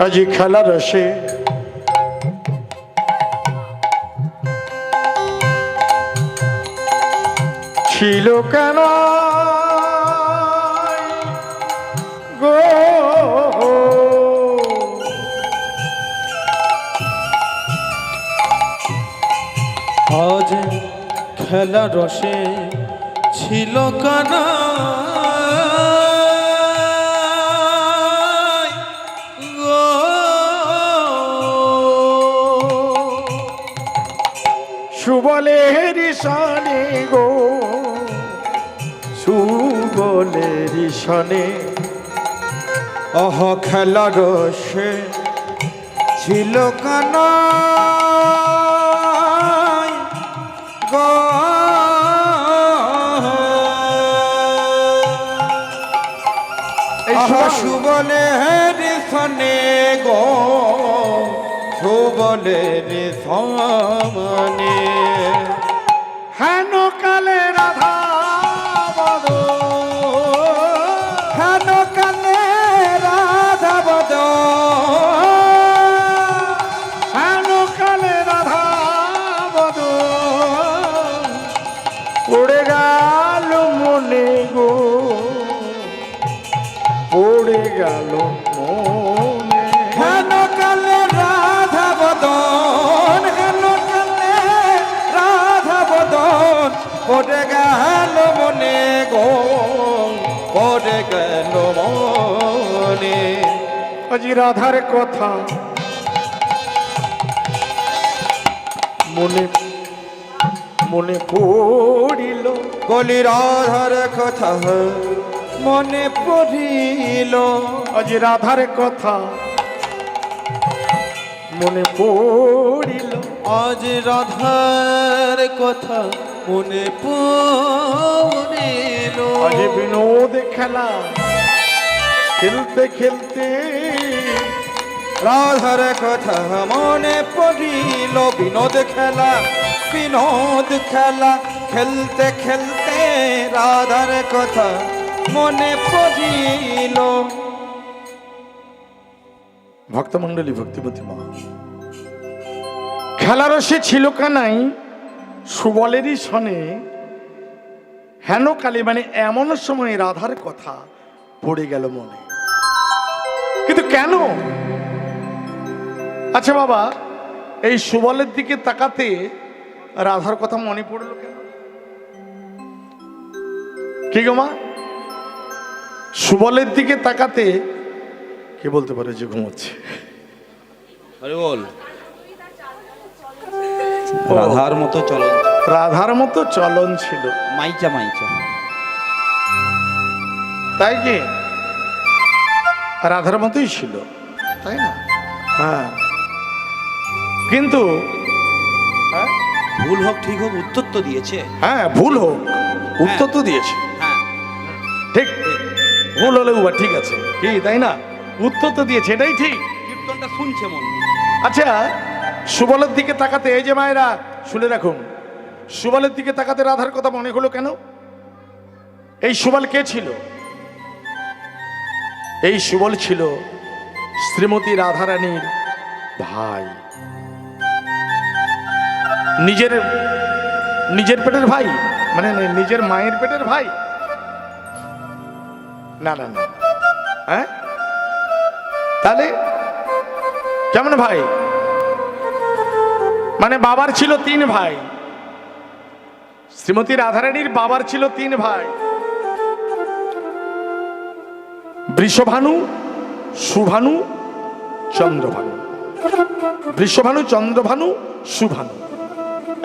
আজি খেলা রসে ছিল কেন গো আজ খেলা রসে ছিল কানা সুবলের সনে গো সুবলের সনে অহ খেলা রসে ছিল কানা গো সুবলের সনে গো সুবলের সনে হেন কালে রাধা বদ হেন কালে রাধা বদ হেন কালে রাধা বদ পড়ে গেল মনে গো পড়ে গেল মনে হেন কালে রাধা বদন হেন কালে রাধা বদন পড়ে গেল মনে গো পড়ে গেল মনে আজি রাধার কথা মনে মনে পড়িল বলি রাধার কথা মনে পড়িল আজি রাধার কথা মনে পড়িল আজ রাধার কথা মনে পড়িল আজি বিনোদ খেলা খেলতে খেলতে রাধার কথা মনে পড়িল বিনোদ খেলা খেলতে খেলতে রাধার কথা মনে পড়িল ভক্তমণ্ডলী ভক্তিপতি মা খেলারসে ছিল কানাই সুবলেরই সনে হেন কালে মানে এমন সময় রাধার কথা পড়ে গেল মনে কিন্তু কেন আচ্ছা বাবা এই সুবলের দিকে তাকাতে রাধার কথা মনে পড়লো কেন কি গো মা সুবলের দিকে তাকাতে কে বলতে পারে যে ঘুমোচ্ছে আরে বল রাধার মতো চলন রাধার মতো চলন ছিল মাইচা তাই কি রাধার মতোই ছিল তাই না হ্যাঁ কিন্তু হ্যাঁ ভুল হোক ঠিক হোক উত্তর তো দিয়েছে হ্যাঁ ভুল হোক উত্তর তো দিয়েছে হ্যাঁ ঠিক ভুল হলেও বা ঠিক আছে কি তাই না উত্তর তো দিয়েছে এটাই ঠিক কীর্তনটা শুনছে মন আচ্ছা সুবলের দিকে তাকাতে এই যে মায়েরা শুনে রাখুন সুবলের দিকে তাকাতে রাধার কথা মনে হলো কেন এই সুবল কে ছিল এই সুবল ছিল শ্রীমতী রাধারানীর ভাই নিজের পেটের ভাই মানে নিজের মায়ের পেটের ভাই না না না হ্যাঁ তাহলে কেমন ভাই মানে বাবার ছিল 3 ভাই শ্রীমতী রাধারানীর বাবার ছিল 3 ভাই বৃষভানু সুভানু চন্দ্রভানু বৃষভানু চন্দ্রভানু সুভানু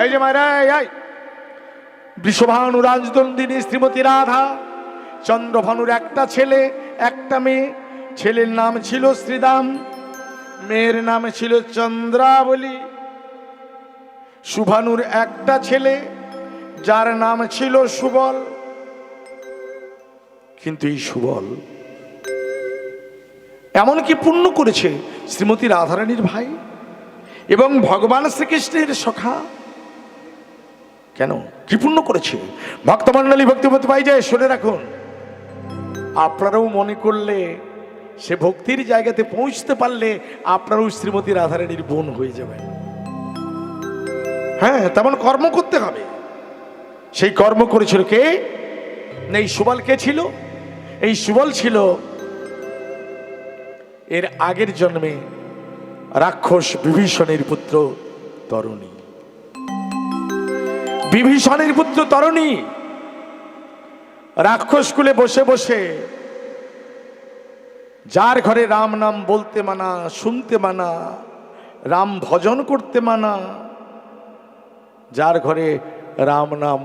এই যে মায়েরা এই বৃষভানু রাজদন্দিনী শ্রীমতী রাধা চন্দ্রভানুর একটা ছেলে একটা মেয়ে ছেলের নাম ছিল শ্রীদাম মেয়ের নাম ছিল চন্দ্রাবলী সুভানুর একটা ছেলে যার নাম ছিল সুবল কিন্তু এই সুবল এমন কি পুণ্য করেছে শ্রীমতী রাধারানীর ভাই এবং ভগবান শ্রীকৃষ্ণের সখা কেন কি পুণ্য করেছে ভক্তমণ্ডলী ভক্তিপতি ভাই যায় শুনে রাখুন আপনারাও মনে করলে সে ভক্তির জায়গাতে পৌঁছতে পারলে আপনারও শ্রীমতী রাধারানীর বোন হয়ে যাবেন। হ্যাঁ, তেমন কর্ম করতে হবে। সেই কর্ম করেছিল কে? এই সুবল কে ছিল? এই সুবল ছিল এর আগের জন্মে রাক্ষস বিভীষণের পুত্র তরুণী। বিভীষণের পুত্র তরুণী রাক্ষস কুলে বসে বসে, যার ঘরে রাম নাম বলতে মানা, শুনতে মানা, রাম ভজন করতে মানা, যার ঘরে রাম নাম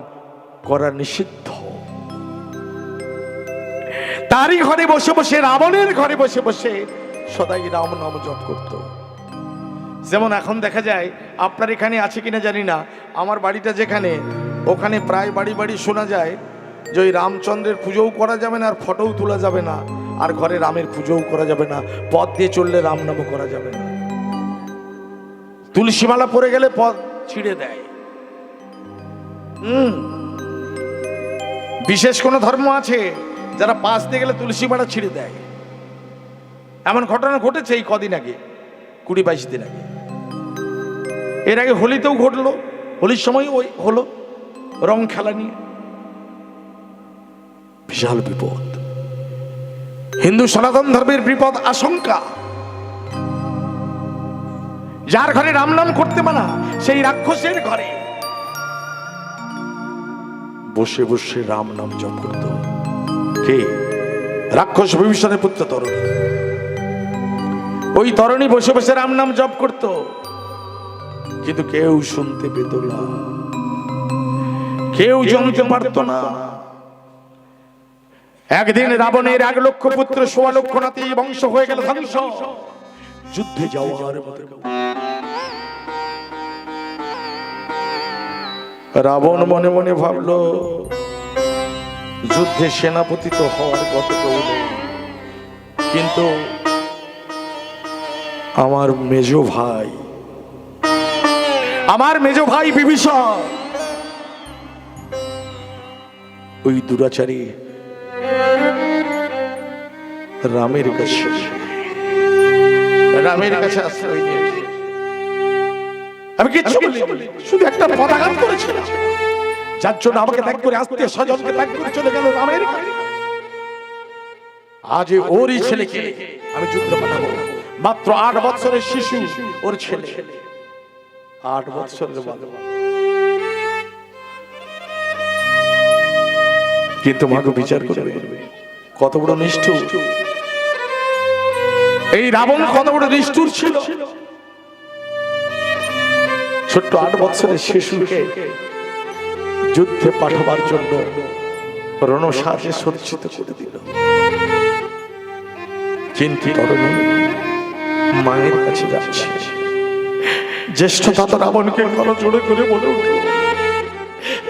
করা নিষিদ্ধ, তারই ঘরে বসে বসে, রাবণের ঘরে বসে বসে সদাই রাম নাম জপ করত। যেমন এখন দেখা যায়, আপনার এখানে আছে কিনা জানি না, আমার বাড়িটা যেখানে, ওখানে প্রায় বাড়ি বাড়ি শোনা যায় যে ওই রামচন্দ্রের পুজোও করা যাবে না, আর ফটোও তোলা যাবে না, আর ঘরে রামের পুজোও করা যাবে না, পথ দিয়ে চললে রাম নামও করা যাবে না। তুলসীমালা পরে গেলে পথ ছিঁড়ে দেয়। বিশেষ কোন ধর্ম আছে যারা পাশ দিয়ে গেলে তুলসী মালা ছিঁড়ে দেয়। এমন ঘটনা ঘটেছে এই কদিন আগে, 20-22 দিন আগে। এর আগে হোলিতেও ঘটলো, হোলির সময় ওই হলো রং খেলা নিয়ে। বিশাল বিপদ, হিন্দু সনাতন ধর্মের বিপদ আশঙ্কা। যার ঘরে রাম নাম করতে মানা, সেই রাক্ষসের ঘরে বসে বসে রাম নাম জপ করত। কে? রাক্ষস বিভীষণের পুত্র তরুণী। ওই তরুণী বসে বসে রাম নাম জপ করত, কিন্তু কেউ শুনতে পেত না, কেউ জানতে পারত না। একদিন রাবণের 1 লক্ষ পুত্র 1.25 লক্ষ নাতি বংশ হয়ে গেল ধ্বংস। যুদ্ধে যাওয়ার মতো রাবণ মনে মনে ভাবলো, যুদ্ধে সেনাপতি তো হওয়ার কথা তো নেই, কিন্তু আমার মেজ ভাই বিভীষণ ওই দুরাচারী রামের কাছে আশ্রয় নিয়েছে। আমি কিচ্ছু বলিনি, শুধু একটা পদাঘাত করেছিলাম, যার জন্য আমাকে ত্যাগ করে, আত্মীয় স্বজনকে ত্যাগ করে চলে গেল রামের কাছে। আজ ওরই ছেলেকে আমি যুদ্ধ পাঠাবো। মাত্র 8 বছরের শিশু ওর ছেলে, 8 বছরের বালক। কিন্তু মাকে বিচার করবে কত বড় নিষ্ঠুর এই রাবণ, কত বড় নিষ্ঠুর ছিল। ছোট্ট 8 বছরের শিশুকে যুদ্ধে পাঠাবার জন্য রণসাজে সজ্জিত করে দিল। কিন্তু তরুণী মায়ের কাছে যাচ্ছে। জ্যেষ্ঠ দাদা রাবণকে গলা জোড়ে করে বলে উঠল,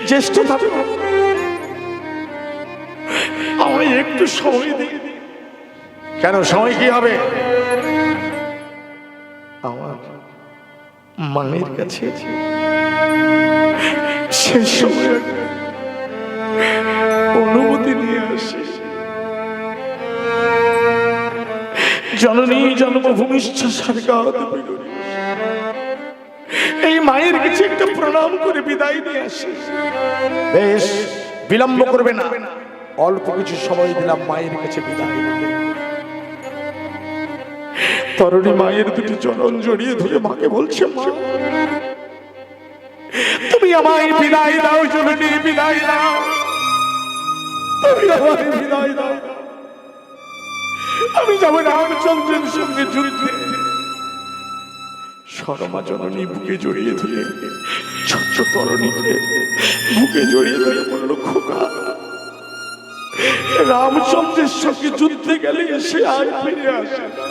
জ্যেষ্ঠ দাদা আমায় একটু সময় দিন। কেন সময় কি হবে? আমার মায়ের কাছে শেষ সময় অনুমতি নিয়ে আসে। জননী জন্মভূমিষ্ঠ স্বর্গাৎ বিদুরী, এই মায়ের কাছে একটা প্রণাম করে বিদায় নিয়ে আসে। বেশ, বিলম্ব করবে না, অল্প কিছু সময় দিলাম মায়ের কাছে বিদায় নিতে। তরুণী মায়ের দুটি চরণ জড়িয়ে ধরে মাকে বলছে, মা তুমি আমায় বিদায় দাও, জননী বিদায় দাও, তুমি আমায় বিদায় দাও। আমি যাব রামচন্দ্রের সঙ্গে যুদ্ধে। সরমা জননী বুকে জড়িয়ে ধরে ছোট্ট তরুণীকে বুকে জড়িয়ে ধরে বলল, খোকা রামচন্দ্রের সঙ্গে যুদ্ধে গেলে সে আর ফিরে আসে না।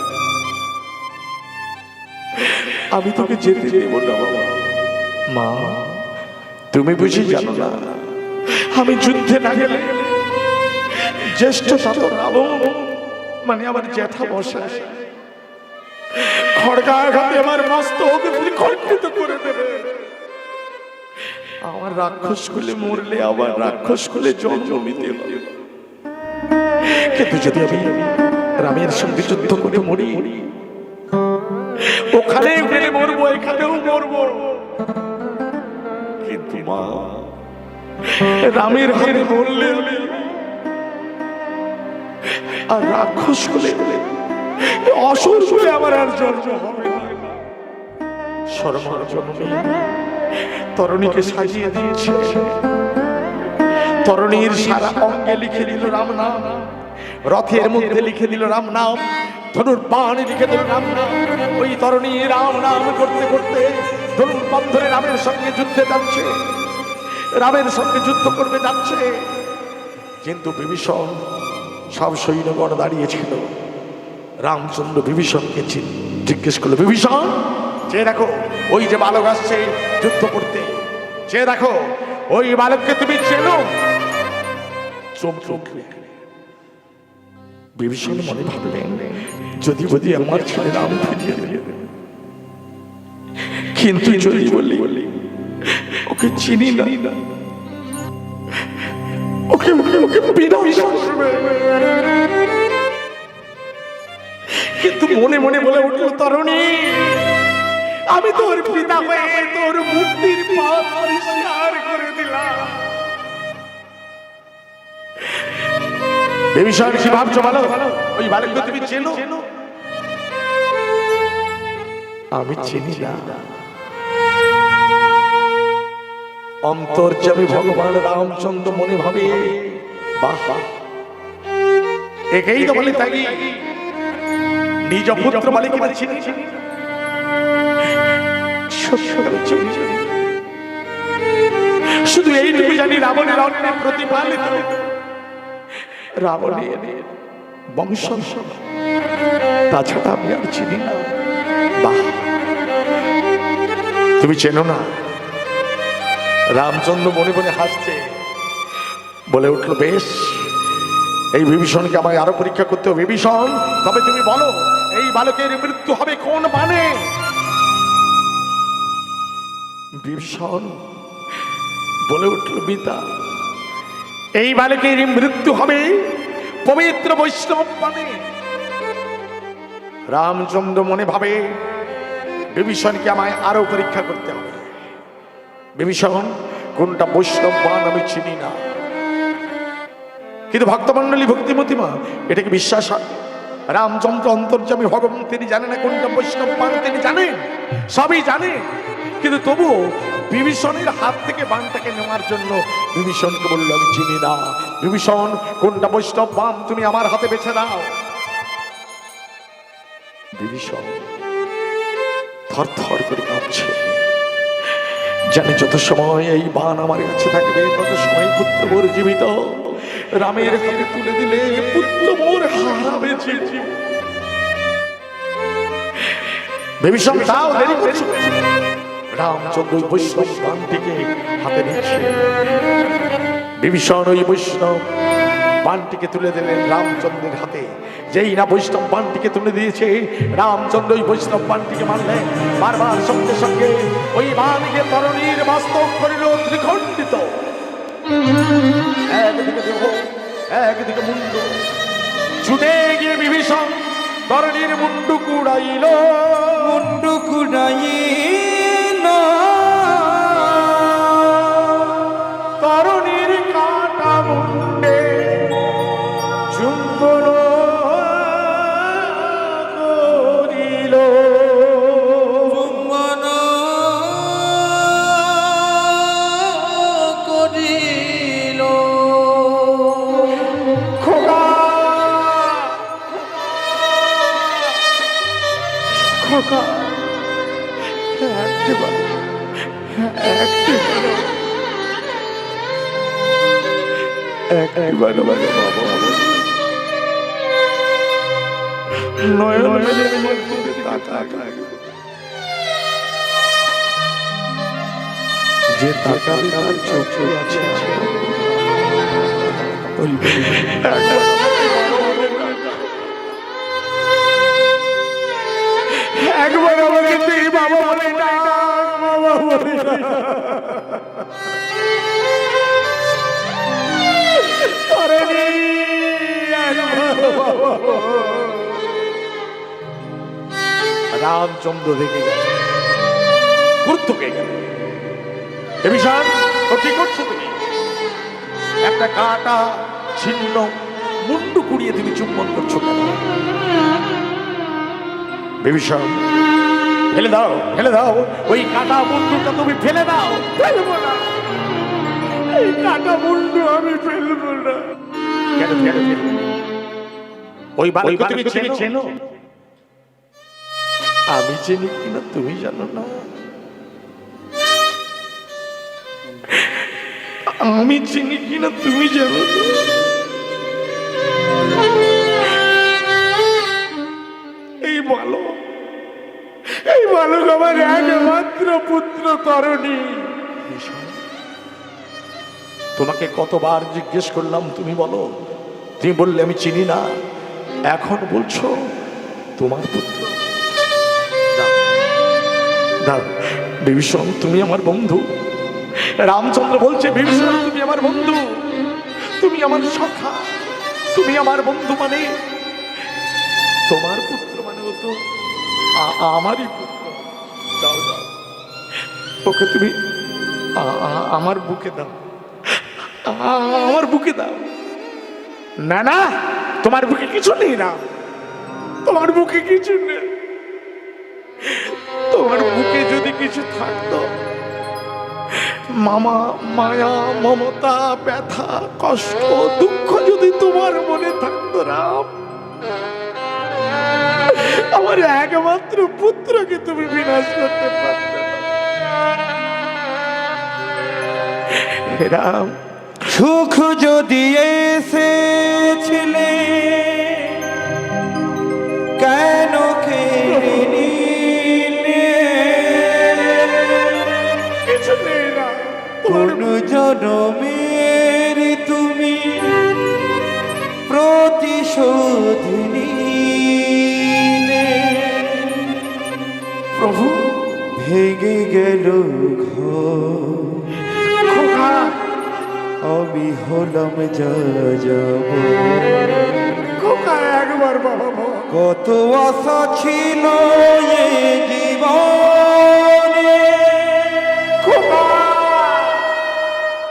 আমি তোকে যেতে দেব না বাবা। মা তুমি বুঝি জানো না, আমি যুদ্ধে না গেলে জ্যেষ্ঠ দাদা রাবণ মানে আমার জ্যাঠা মশাই খড়গাঘাতে আমার মস্তক খণ্ডিত করে দেবে। আমার রাক্ষস কুলে মরলে আবার রাক্ষস কুলে জন্ম নিতে হবে। কিন্তু যদি আমি রামের সঙ্গে যুদ্ধ করে মরি, ওখানে গেলে মরবো, এখানেও মরবো, কিন্তু মা রামের হাতে মরলে আর রাক্ষস হলে অসুর হলে আমার আর জন্ম হবে না। শর্মার জন্মে তরণীকে সাজিয়ে দিয়েছে, তরণীর সারা অঙ্গে লিখে দিল রাম নাম, রথের মধ্যে লিখে দিল রাম নাম, ধনুর বাণে লিখে দিল রাম নাম। ওই তরণী রাম নাম করতে করতে ধনুর বাণ ধরে রামের সঙ্গে যুদ্ধে যাচ্ছে, রামের সঙ্গে যুদ্ধ করবে যাচ্ছে। কিন্তু বিভীষণ সব সৈন্যগণ দাঁড়িয়েছিল। রামচন্দ্র বিভীষণকে জিজ্ঞেস করলো, বিভীষণ যে দেখো ওই যে বালক আসছে যুদ্ধ করতে, যে দেখো ওই বালককে তুমি চেনো? বিভীষণ মনে ভাবলেন, যদি যদি আমার ছেলে রাম ফিরিয়ে দিলেন, কিন্তু যদি বলি ওকে চিনি না, ওকে ওকে বিনাশ করবে। কিন্তু মনে মনে বলে উঠল, তরুণী আমি তোর পিতা হয়ে তোর মুক্তির পথ পরিষ্কার করে দিলাম। বিভীষণ কি ভাবছো বলো? ওই বালককে তুমি চেনো? আমি চিনি না। অন্তর্যামী ভগবান রামচন্দ্র মনে ভাবে, বাহ একেই তো বলে তাই নিজ পুত্র বলে কিনা চিনি, শুধু এইটুকু জানি রাবণের অন্যায় প্রতিপালিত, রাবণের বংশ, তাছাড়া আমি আর চিনি না। বাহ তুমি চেনো না? রামচন্দ্র মনে মনে হাসছে, বলে উঠল, বেশ এই বিভীষণকে আমায় আরো পরীক্ষা করতে হবে। বিভীষণ তবে তুমি বলো এই বালকের মৃত্যু হবে কোন বাণে? বিভীষণ বলে উঠল, পিতা এই বালকের মৃত্যু হবে পবিত্র বৈষ্ণব বাণে। রামচন্দ্র মনে ভাবে, বিভীষণকে আমায় আরো পরীক্ষা করতে হবে। বিভীষণ কোনটা বৈষ্ণব বাণ আমি চিনি না, কিন্তু ভক্তমন্ডলী ভক্তিমতী মা এটাকে বিশ্বাস হয়। রামচন্দ্র অন্তর্যামী ভগবান, তিনি জানেন না কোনটা বৈষ্ণব বাণ, তিনি জানেন, সবই জানেন, কিন্তু তবুও বিভীষণের হাত থেকে বাণটাকে নেওয়ার জন্য বিভীষণকে বলল, আমি চিনি না। বিভীষণ কোনটা বৈষ্ণব বাণ তুমি আমার হাতে বেছে দাও। বিভীষণ থর থর করে কাঁপছে, জানে যত সময় এই বাণ আমার কাছে থাকবে তত সময় পুত্র মোর জীবিত, রামের হাতে তুলে দিলে পুত্র মোর হারাবে। বিভীষণ তাও দেরি করছে, রামচন্দ্র ওই বৈষ্ণব বাণটিকে হাতে নিচ্ছে। বিভীষণ ওই বৈষ্ণব বাণটিকে তুলে দিলেন রামচন্দ্রের হাতে। যেই না বৈষ্ণব বাণটিকে তুলে দিয়েছে, রামচন্দ্র ওই বৈষ্ণব বাণটিকে মারলেন। বারবার সঙ্গে সঙ্গে ওই বাণকে তরণীর বাস্তব করিল ত্রিখণ্ডিত। একদিকে দেহ, একদিকে মুন্ড, ছুটে গিয়ে বিভীষণ তরণীর মুন্ডু কুড়াইল, মুন্ডু কুড়াইল, তরণীর কাটা মুন্ডে চুম্বন করিল। চুম্বন করিল। খোকা খোকা একবার বাবা নয়ন মেলে মধ্যে তাকা, যে তাকাবে তার চোখে আছে একবার আমাকে তুই বাবা বলে ডাক, বাবা বলে ডাক। আরে একবার বাবা রামচন্দ্র রেগে গেছে, গুরুত্ব পেয়ে গেল। বিভীষণ, ও কি করছো তুমি? একটা কাটা ছিন্ন মুন্ডু কুড়িয়ে তুমি চুম্বন করছো কেন? বিভীষণ, ফেলে দাও, ফেলে দাও, ওই কাটা মুন্ডুটা তুমি ফেলে দাও। ফেলবো না, এই কাটা মুন্ডু আমি ফেলবো না। কেন কেন ফেলবে না? ওই বালক তুমি চেনো? আমি চিনি কিনা তুমি জানো না। আমি চিনি কিনা তুমি জানো না। এই বালক আমার একমাত্র পুত্র তরণী। তোমাকে কতবার জিজ্ঞেস করলাম, তুমি বলো। তুমি বললে আমি চিনি না। এখন বলছো তোমার পুত্র। দাও বিভীষণ, তুমি আমার বন্ধু। রামচন্দ্র বলছে, বিভীষণ তুমি আমার বন্ধু, তুমি আমার সখা, তুমি আমার বন্ধু, মানে তোমার পুত্র মানে ও তো আমারই পুত্র। দাও দাও, ওকে তুমি আমার বুকে দাও, আমার বুকে দাও। না না, তোমার বুকে কিছু নেই না, তোমার বুকে কিছু নেই। তোমার বুকে যদি কিছু থাকতো, মামা, মায়া, মমতা, ব্যথা, কষ্ট, দুঃখ যদি তোমার মনে থাকতো রাম, আমার একমাত্র পুত্রকে তুমি বিনাশ করতে পারতে না। রাম, সুখ যদি এসেছিলে কেন কেড়ে নিলে? কিছু নেই না, কোন জনমের তুমি প্রতিশোধ নিলে? প্রভু, ভেঙে গেল ঘর, খোকা, আমি হলাম যা যাব। খোকা একবার বাবা বাবা। কত আশা ছিল এ জীবনে, খোকা,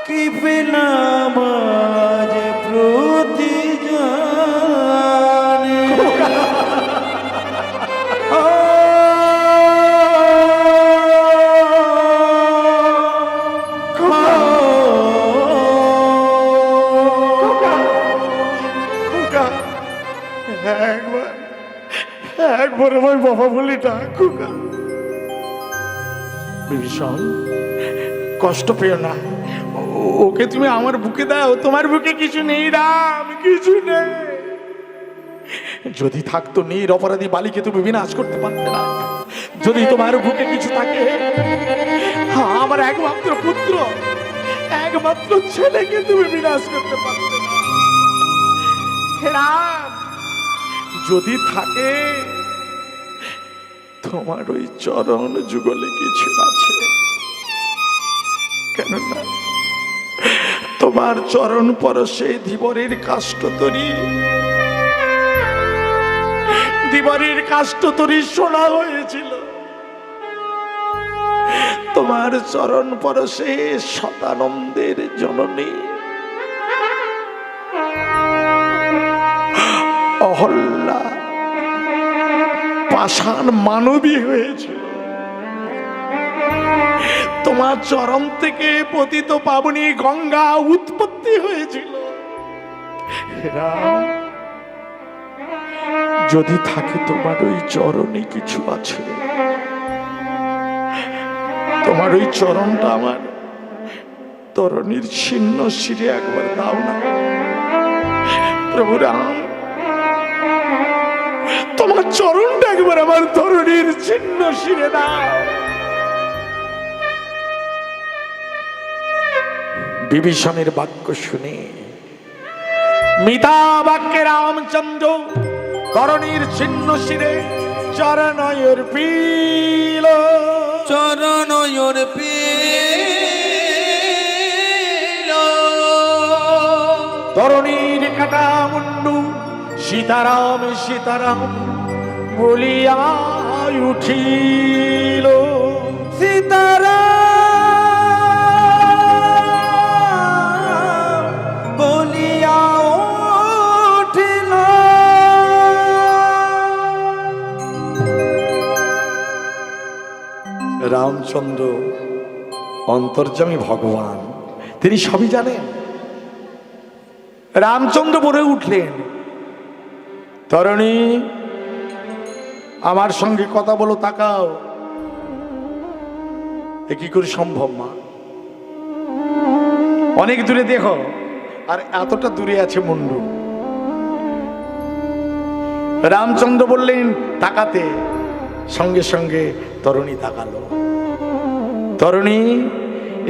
কি পেলাম আজ প্রতিজানে। একবার আমার বাবা বলে ডাক খোকা। বিভীষণ, কষ্ট পেও না, ওকে তুমি আমার বুকে দাও। তোমার বুকে কিছু নেই রাম, কিছু নেই। যদি থাকতো নীর অপরাধী বালিকে তুমি বিনাশ করতে পারতে না। যদি তোমার বুকে কিছু থাকে, আমার একমাত্র পুত্র, একমাত্র ছেলেকে তুমি বিনাশ করতে পারতে না। হে রাম, যদি থাকে তোমার ওই চরণ যুগলে কিছু আছে। কেননা তোমার চরণ পরশে ধীবরের কাষ্ঠতরী, ধীবরের কাষ্ঠতরী সোনা হয়েছিল। তোমার চরণ পরশে শতানন্দের জননী অহল্যা পাষাণ মানবী হয়েছিল। তোমার চরণ থেকে পতিত পাবনী গঙ্গা উৎপত্তি হয়েছিল। রাম, যদি থাকে তোমার ওই চরণে কিছু আছে, তোমার ওই চরণটা আমার তরণীর ছিন্ন শিরে একবার দাও না। প্রভু রাম, তোমার চরণটা একবার আমার তরণীর ছিন্ন শিরে দাও। বিভীষণের বাক্য শুনে মিতা বাক্যে রামচন্দ্র তরণীর ছিন্ন শিরে চরণয়র পিল, চরণয়র পিল। তরণীর কাটা মুন্ডু সীতারাম সীতারাম বলিয়া উঠিল। সীতারাম বলিয়া উঠিল। রামচন্দ্র অন্তর্যামী ভগবান, তিনি সবই জানেন। রামচন্দ্র বলে উঠলেন, তরণী আমার সঙ্গে কথা বলো, তাকাও। এ কি করে সম্ভব মা? অনেক দূরে দেখো, আর এতটা দূরে আছে মুন্ডু। রামচন্দ্র বললেন তাকাতে, সঙ্গে সঙ্গে তরুণী তাকালো। তরুণী,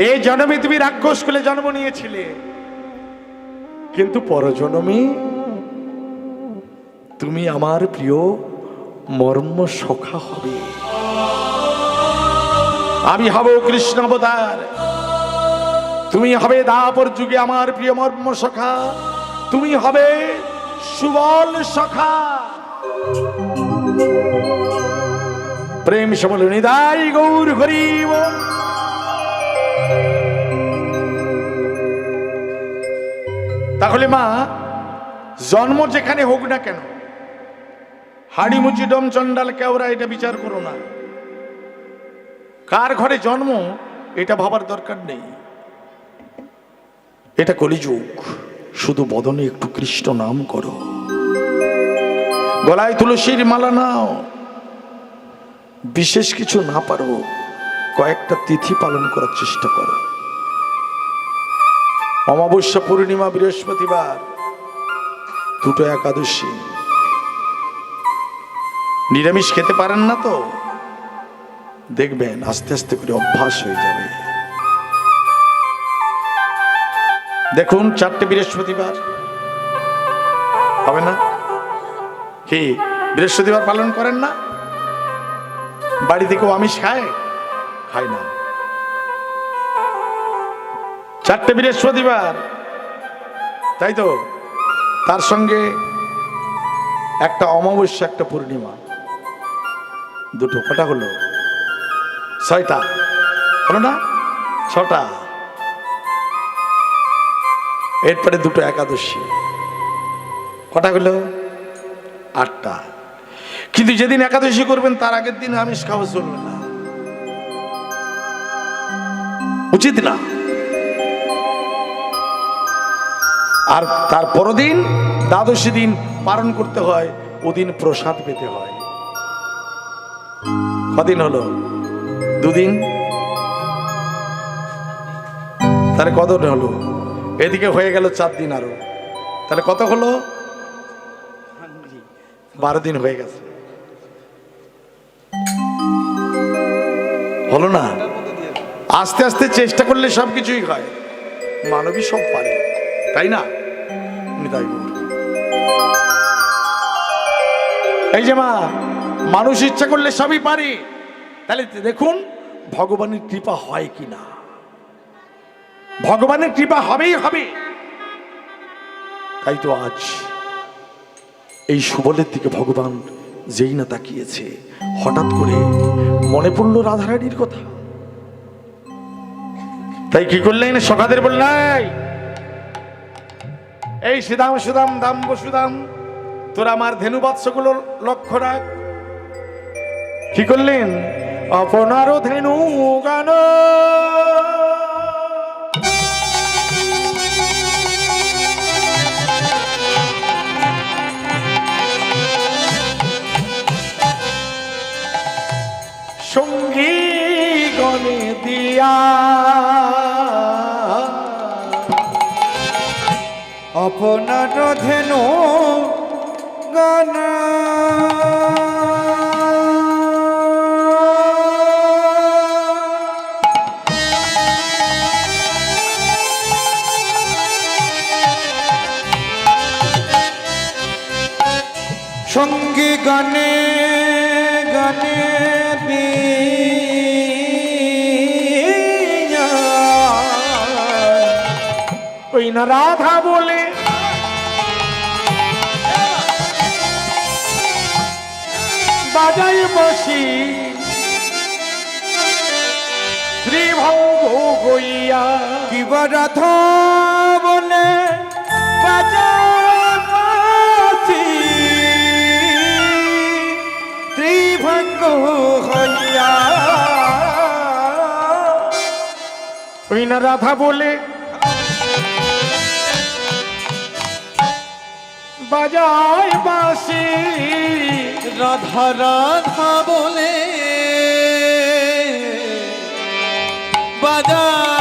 এই জন্মে তুমি রাক্ষস কুলে জন্ম নিয়েছিলে, কিন্তু পরজন্মে তুমি আমার প্রিয় মর্ম সখা হবে। আমি হব কৃষ্ণ অবতার, তুমি হবে দাপর যুগে আমার প্রিয় মর্ম সখা, তুমি হবে সুবল সখা। প্রেম সমল নিদাই গৌর হরিব। তাহলে মা, জন্ম যেখানে হোক না কেন, হাড়ি মুচি ডম চন্ডাল কেওরা, এটা বিচার করো না। কার ঘরে জন্ম এটা ভাবার দরকার নেই। এটা কলিযুগ, শুধু বদনে একটু কৃষ্ণ নাম করো, গলায় তুলসীর মালা নাও। বিশেষ কিছু না পারো, কয়েকটা তিথি পালন করার চেষ্টা করো। অমাবস্যা, পূর্ণিমা, বৃহস্পতিবার, দুটো একাদশী। নিরামিষ খেতে পারেন না তো, দেখবেন আস্তে আস্তে করে অভ্যাস হয়ে যাবে। দেখুন 4টে বৃহস্পতিবার হবে না কি? বৃহস্পতিবার পালন করেন না? বাড়িতে কেউ আমিষ খায়? খায় না। 4টে বৃহস্পতিবার, তাই তো? তার সঙ্গে একটা অমাবস্যা, একটা পূর্ণিমা, দুটো। কটা হলো? 6টা হলো না? 6টা। এরপরে দুটো একাদশী, কটা হলো? 8টা। কিন্তু যেদিন একাদশী করবেন তার আগের দিন আমিষ খাওয়া চলবে না, উচিত না। আর তার পরদিন দ্বাদশী দিন পালন করতে হয়, ওদিন প্রসাদ পেতে হয়। কদিন হলো? 2 দিন। তাহলে কত হলো? এদিকে হয়ে গেল 4 দিন আরো, তাহলে কত হলো? 12 দিন হয়ে গেছে। হলো না? আস্তে আস্তে চেষ্টা করলে সবকিছুই হয়, মানবী সব পারে, তাই না? এই যে মা, মানুষ ইচ্ছা করলে সবই পারে, তাহলে দেখুন ভগবানের কৃপা হয় কিনা। ভগবানের কৃপা হবেই হবে। তাই তো আজ এই সুবলের দিকে ভগবান যেই না তাকিয়েছে, হঠাৎ করে মনে পড়লো রাধারানীর কথা। তাই কি করলেন? সখাদের বললেন, এই সুদাম সুদাম দাম বসুদাম, তোরা আমার ধেনু বৎসগুলো লক্ষ্য রাখ। কি করলেন? আপনারও ধেনু গান সঙ্গী গণে দিয়া, আপনার ধেনু গান সঙ্গী গানে গানে ওই না রাধা বলে বাজাই বসি ত্রিভঙ্গ গইয়া কি রাধা বলে বাজাবাসি ত্রিভঙ্গ হইয়া ওই না রাধা বলে বাজাই বাসি রাধা রাধা বলে বাজাবাসি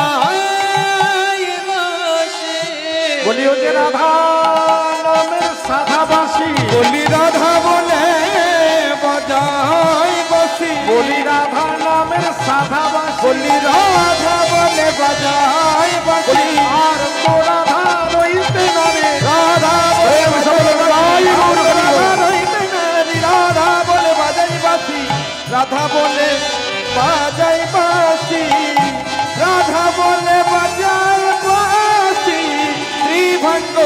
বলিও যে রাধা নামের সাধা বাসি বলি রাধা বলে বাজাবাসি বলি রাধা নামের সাধা বাসি বলি রাধা বলে বাজাবাসি আর তো রাধা রইতে না রে রাধা বলে রাধা বলে বাজাই বাসি রাধা বলে বাজাই বাসি রাধা বলে বাজাই বাসি ত্রিভঙ্গ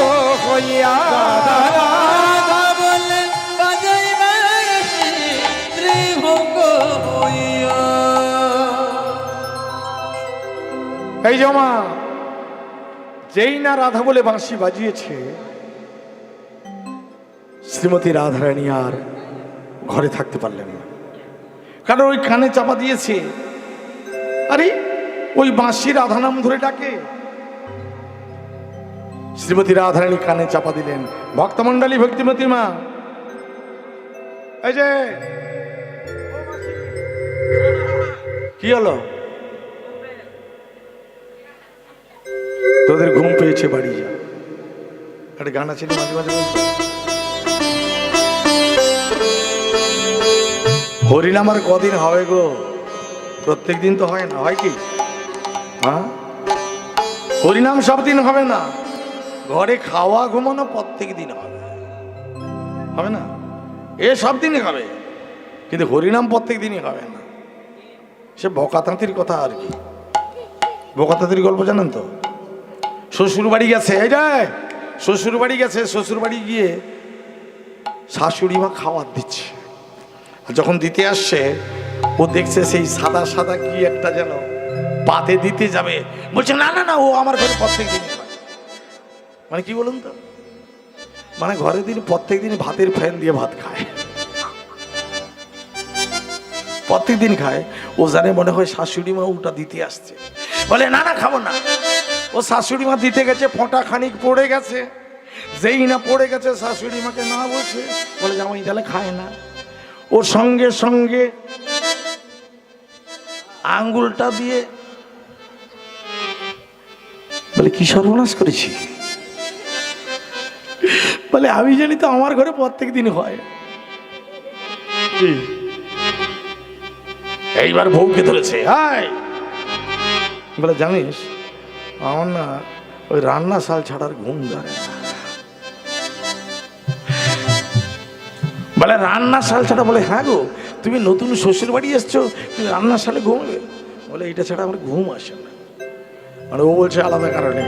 হইয়া রাধা বলে বাজাই বাসি ত্রিভঙ্গ হইয়া। এই জমা যেই না রাধা বলে বাঁশি বাজিয়েছে শ্রীমতী রাধারানী আর ঘরে থাকতে পারলেন না, কারণ ওই কানে চাপা দিয়েছে। আরে ওই বাঁশি রাধা নাম ধরে ডাকে। শ্রীমতী রাধারানী কানে চাপা দিলেন। ভক্তমণ্ডলী, ভক্তিমতী মা, এই যে কি হলো? তোদের ঘুম পেয়েছে, বাড়ি যা। একটা গান আছে মাঝে মাঝে বলতো, হরিনাম আর কদিন হবে গো? প্রত্যেক দিন তো হয় না, হয় কি? হ্যাঁ, হরিনাম সব দিন হবে না। ঘরে খাওয়া ঘুমানো প্রত্যেক দিন হবে, হবে না? এ সব দিনই হবে, কিন্তু হরিনাম প্রত্যেক দিনই হবে না। সে বকাতাঁতির কথা আর কি। বকাতাঁতির গল্প জানেন তো? শ্বশুর বাড়ি গেছে, এই যে শ্বশুর বাড়ি গেছে, শ্বশুর বাড়ি গিয়ে শাশুড়ি মা খাবার দিচ্ছে। যখন দিতে আসছে ও দেখছে সেই সাদা সাদা কি একটা যেন পাতে দিতে যাবে, বলছে না না না, ও আমার ঘরে প্রত্যেক দিন খায়। মানে কি বলুন তো, মানে ঘরের দিন প্রত্যেক দিন ভাতের ফ্যান দিয়ে ভাত খায়, প্রত্যেক দিন খায়। ও জানে মনে হয় শাশুড়ি মা ওটা দিতে আসছে, বলে না না খাবো না। ও শাশুড়ি মা দিতে গেছে, ফোঁটা খানিক পড়ে গেছে। যেই না পড়ে গেছে শাশুড়ি মাকে না বলছে, বলে জামাই তাহলে খায় না। ওর সঙ্গে সঙ্গে আঙ্গুলটা দিয়ে বলে কি সর্বনাশ করেছি। বলে আমি জানি তো আমার ঘরে প্রত্যেক দিন হয়। এইবার বউকে ধরেছে, হাই বলে জানিস আমার না ওই রান্না শাল ছাড়ার ঘুম ধরে না। বলে রান্না শাল ছাড়া? বলে হ্যাঁ গো, তুমি নতুন শ্বশুর বাড়ি এসছো, তুমি রান্না শালে ঘুমবে? বলে এটা ছাড়া আমার ঘুম আসে না। মানে ও বলছে আলাদা কারণে,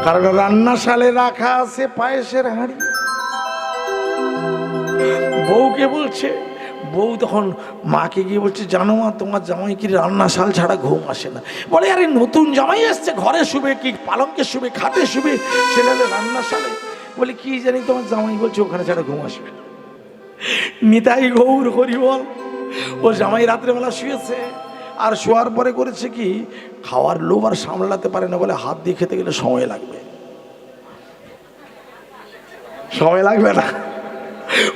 কারণ রান্না শালে রাখা আছে পায়েসের হাঁড়ি। বউকে বলছে, বউ তখন মাকে গিয়ে বলছে জানো মা, তোমার জামাই কি রান্না শাল ছাড়া ঘুম আসে না। বলে আরে নতুন জামাই আসছে, ঘরে শুবে কি পালঙ্কে শুবে, খাটে শুবে, সেটা হলে রান্না শালে। বলে কি জানি তোমার জামাই বলছে ওখানে ছাড়া ঘুম আসবে না। নিতাই গৌর হরি বল। ও জামাই রাত্রেবেলা শুয়েছে, আর শোয়ার পরে করেছে কি, খাওয়ার লোভ আর সামলাতে পারে না বলে হাত দিয়ে খেতে গেলে সময় লাগবে, সময় লাগবে না।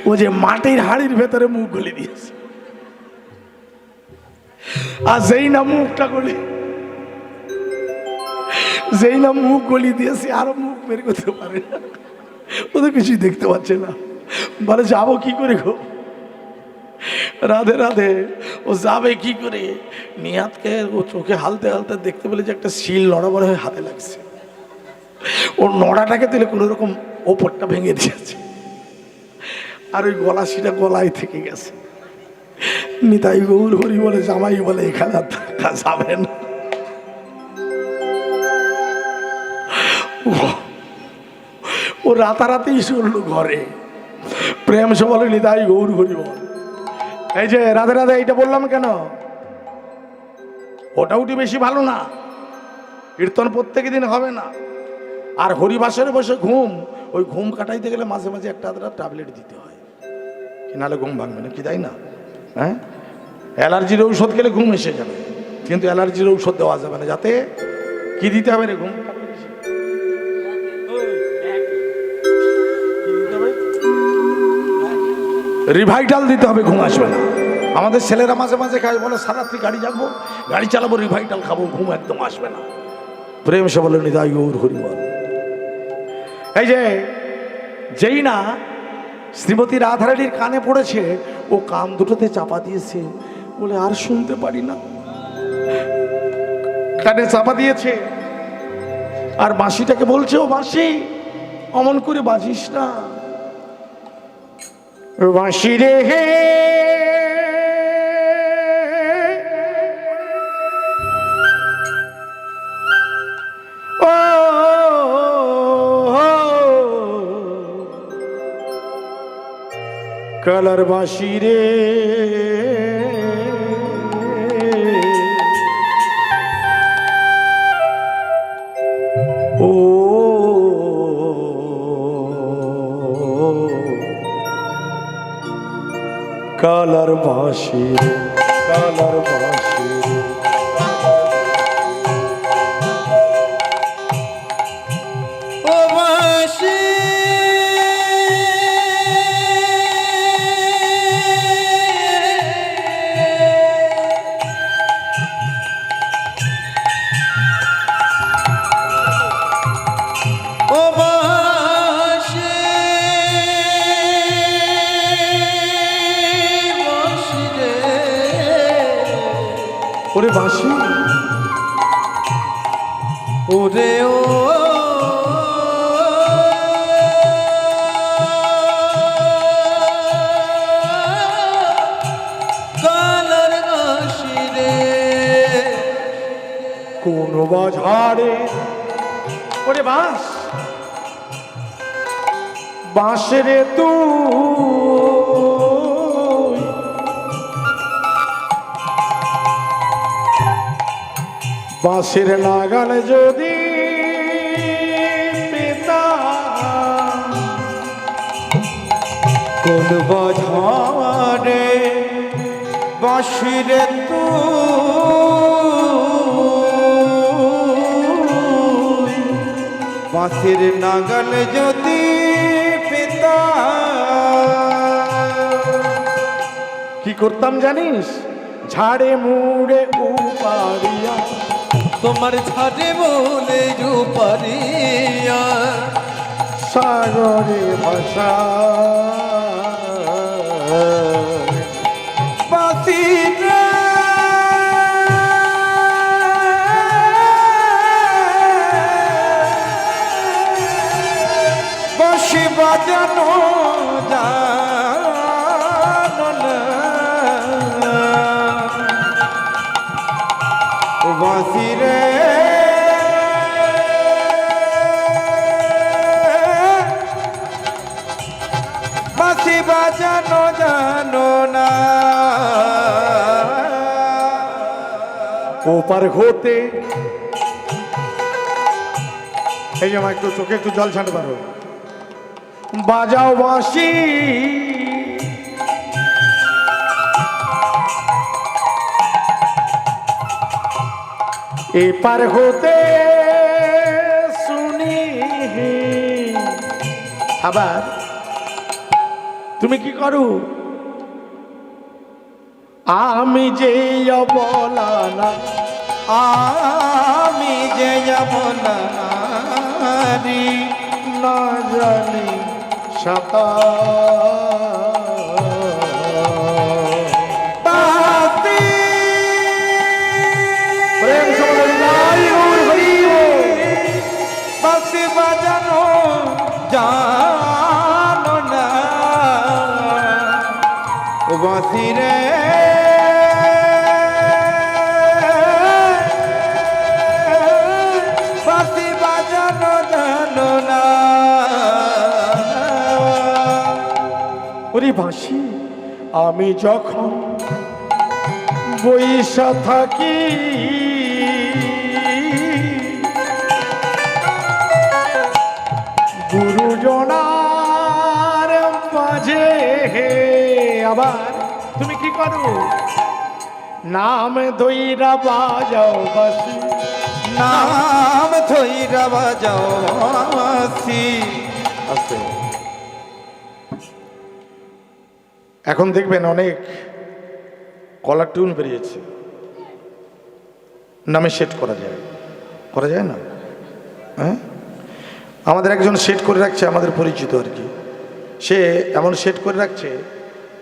ও যে মাটির হাড়ির ভেতরে মুখ গলি দিয়েছে, আর যেই না মুখটা গলি, যেই না মুখ গলি দিয়েছে আরো মুখ বের করতে পারে না, ওদের কিছুই দেখতে পাচ্ছে না। বলে যাবো কি করে গো? রাধে রাধে। ও যাবে কি করে? নিহাতকে ও চোখে হালতে হালতে দেখতে পেলে যে একটা শিল নড়াবড় হয়ে হাতে লাগছে। ওর নড়াটাকে তুলে কোনো রকম ওপরটা ভেঙে দিয়েছে, আর ওই গলা শিটা গলায় থেকে গেছে। নিতাই গৌর হরি বলে জামাই বলে এখানে আর থাকা যাবে না। ও রাতারাতি শুনলো ঘরে প্রেম সে বলে নিতাই গৌর হরি বল। এই যে রাধে রাধে এইটা বললাম কেন, ওটা উঠি বেশি ভালো না, কীর্তন প্রত্যেক দিন হবে না। আর হরিবাসরে বসে ঘুম, ওই ঘুম কাটাইতে গেলে মাঝে মাঝে একটা আধটা ট্যাবলেট দিতে হয়, কি নাহলে ঘুম ভাঙবে না, কি তাই না? হ্যাঁ, অ্যালার্জির ঔষধ খেলে ঘুম এসে যাবে, কিন্তু অ্যালার্জির ঔষধ দেওয়া যাবে না। যাতে কি দিতে হবে রে? ঘুম রিভাইটাল দিতে হবে, ঘুম আসবে না। আমাদের ছেলেরা মাঝে মাঝে খায়, বলে সারাত্রি গাড়ি যাবো, গাড়ি চালাবো, রিভাইটাল খাবো, ঘুম একদম আসবে না। প্রেম সে বলে নিতাই গৌর হরিবল। এই যে যেই না শ্রীমতী রাধারানীর কানে পড়েছে, ও কান দুটোতে চাপা দিয়েছে, বলে আর শুনতে পারি না, কানে চাপা দিয়েছে। আর বাঁশিটাকে বলছে, ও বাঁশি অমন করে বাজিস না, বাঁশি রে হে ও কালার বাঁশি রে, ও কালার বাঁশি রে, কালার বাঁশি রে। ও বাঁশি ও বাঁশি বাঁশি রে, ওরে বাঁশি ওরে ও কালার বাঁশি রে, কোন বাজারে, ওরে বাঁশ বাঁশরে তুই, বাঁশের নাগাল যদি পেতাম, কোন বাজারে বাঁশি রে তুই, বাঁশির নাগাল যদি কি করতাম জানিস? ঝাড়ে মুড়ে উপারিয়া, তোমার ছাড়ে বলে রূপারিয়া, সাগরে ভাষা বাঁশি রে বাঁশি বাজানো জানো না, বাঁশি রে বাঁশি বাজানো জানো না, ওপার হতে, এই যে একটু চোখে একটু জল ছাড়তে পারো, বাজাও বাঁশি এপার হতে শুনি। আবার তুমি কি করো? আমি যে অবলা না, আমি যে যাব নারী না জানি সাঁতার। প্রেম বাঁশি বাজানো জানো না, বাঁশি রে বাঁশি বাজানো জানো না, ওরে বাঁশি আমি যখন বৈশা থাকি গুরুজনার মাঝে। আবার তুমি কি করো? নাম ধইরা বাজাও বাসি, নাম ধইরা বাজাও বাঁশি। আস্তে। এখন দেখবেন অনেক কলার টিউন বেরিয়েছে, নামে সেট করা যায় না? হ্যাঁ, আমাদের একজন সেট করে রাখছে, আমাদের পরিচিত আর কি। সে এমন সেট করে রাখছে,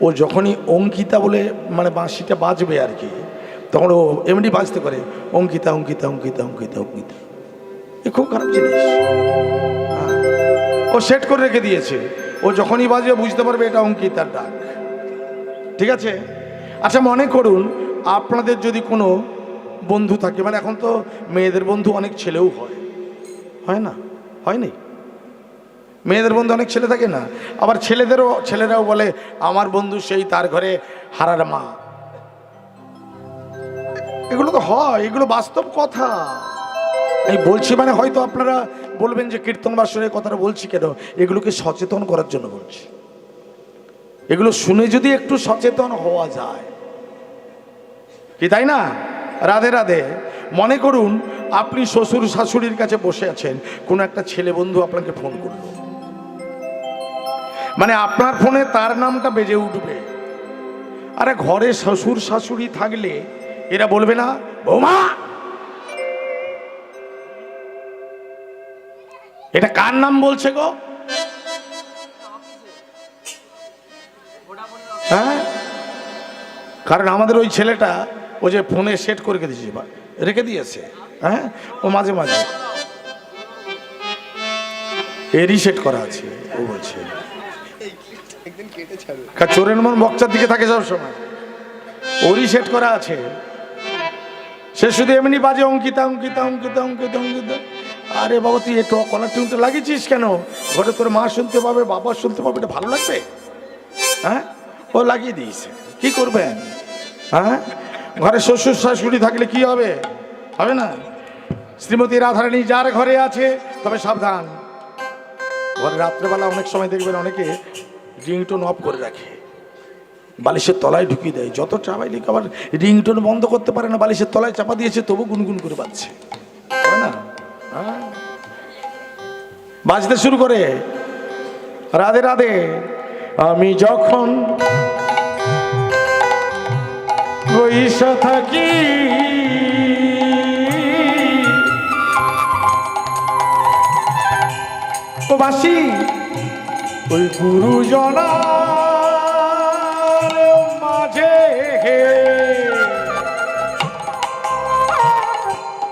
ও যখনই অঙ্কিতা বলে মানে বাঁশিটা বাজবে আর কি, তখন ও এমনি বাজতে করে অঙ্কিতা অঙ্কিতা অঙ্কিতা অঙ্কিতা অঙ্কিতা। এ খুব খারাপ জিনিস। হ্যাঁ, ও সেট করে রেখে দিয়েছে, ও যখনই বাজবে বুঝতে পারবে এটা অঙ্কিতার ডাক। ঠিক আছে? আচ্ছা, মনে করুন আপনাদের যদি কোনো বন্ধু থাকে, মানে এখন তো মেয়েদের বন্ধু অনেক ছেলেও হয় না? হয়নি? মেয়েদের বন্ধু অনেক ছেলে থাকে না? আবার ছেলেরাও বলে আমার বন্ধু সেই তার ঘরে হারার মা। এগুলো তো হয়, এগুলো বাস্তব কথা। আমি বলছি মানে হয়তো আপনারা বলবেন যে কীর্তন বাসনের কথাটা বলছি কেন, এগুলোকে সচেতন করার জন্য বলছি। এগুলো শুনে যদি একটু সচেতন হওয়া যায় কি, তাই না? রাধে রাধে। মনে করুন আপনি শ্বশুর শাশুড়ির কাছে বসে আছেন, কোনো একটা ছেলে বন্ধু আপনাকে ফোন করলো, মানে আপনার ফোনে তার নামটা বেজে উঠবে। আরে ঘরে শ্বশুর শাশুড়ি থাকলে এরা বলবে না বৌমা এটা কার নাম বলছে গো? হ্যাঁ, কারণ আমাদের ওই ছেলেটা ও যে ফোনে সেট করে রেখে দিয়েছে, হ্যাঁ, ও মাঝে মাঝে এরই সেট করা আছে। ও বলছে চোরের মন বক্সার দিকে থাকে সব সময়, ওরই সেট করা আছে। সে শুধু এমনি বাজে অঙ্কিতা অঙ্কিতা অঙ্কিতা অঙ্কিতা অঙ্কিতা। আরে বাবা, তুই একটু কলার টিউনটা লাগিয়েছিস কেন? ঘরে তোর মা শুনতে পাবে, বাবা শুনতে পাবে, এটা ভালো লাগবে? হ্যাঁ, ও লাগিয়ে দিয়েছে, কি করবেন? হ্যাঁ, ঘরে শ্বশুর শাশুড়ি থাকলে কি হবে? হবে না? শ্রীমতী রাধারানী যার ঘরে আছে, তবে সাবধান, ঘরে রাত্রেবেলা অনেক সময় দেখবেন অনেকে রিংটোন অফ করে রাখে, বালিশের তলায় ঢুকিয়ে দেয়। যত চাপাইলে আবার রিংটোন বন্ধ করতে পারে না, বালিশের তলায় চাপা দিয়েছে তবু গুনগুন করে বাজছে, হয় না? বাজতে শুরু করে রাধে রাধে। আমি যখন বৈশা থাকি ও বাসি ওই গুরুজনার মাঝে,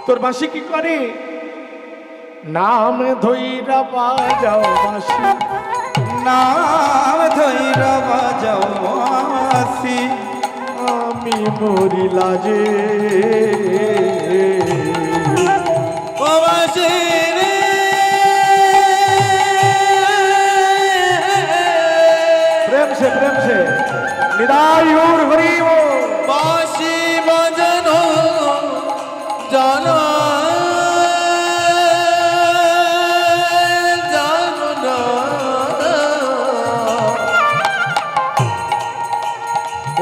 তোর বাসি কি করে? নাম ধইরা বাজাও বাসি, নাম ধইরা বাজাও বাঁশি। আমি মরি লাজে ও বাঁশি রে, প্রেম সে নিদাই ওর হরি ও বাঁশি বাজানো জানো না,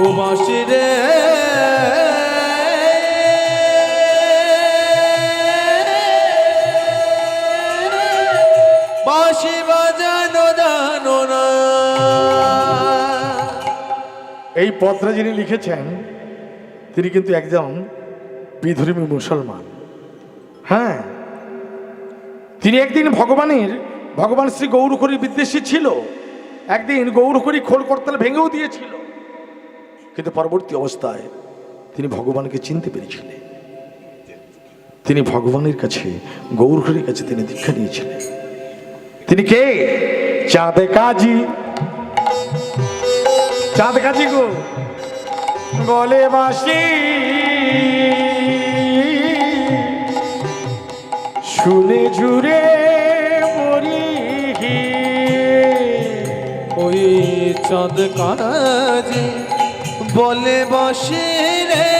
ও বাঁশি রে বাঁশি বাজানো জানো না। এই পত্রে যিনি লিখেছেন তিনি কিন্তু একজন বিধর্মী মুসলমান। হ্যাঁ, তিনি একদিন ভগবান শ্রী গৌরহরির বিদ্বেষী ছিল। একদিন গৌরহরি খোল করতাল ভেঙেও দিয়েছিল, কিন্তু পরবর্তী অবস্থায় তিনি ভগবানকে চিনতে পেরেছিলেন। তিনি ভগবানের কাছে, গৌরহরির কাছে তিনি দীক্ষা নিয়েছিলেন। তিনি কে? চাঁদ কাজী গো, গলে বাঁশি শুনে ঝুরে মরি। চাঁদ কাজে বলে বসে রে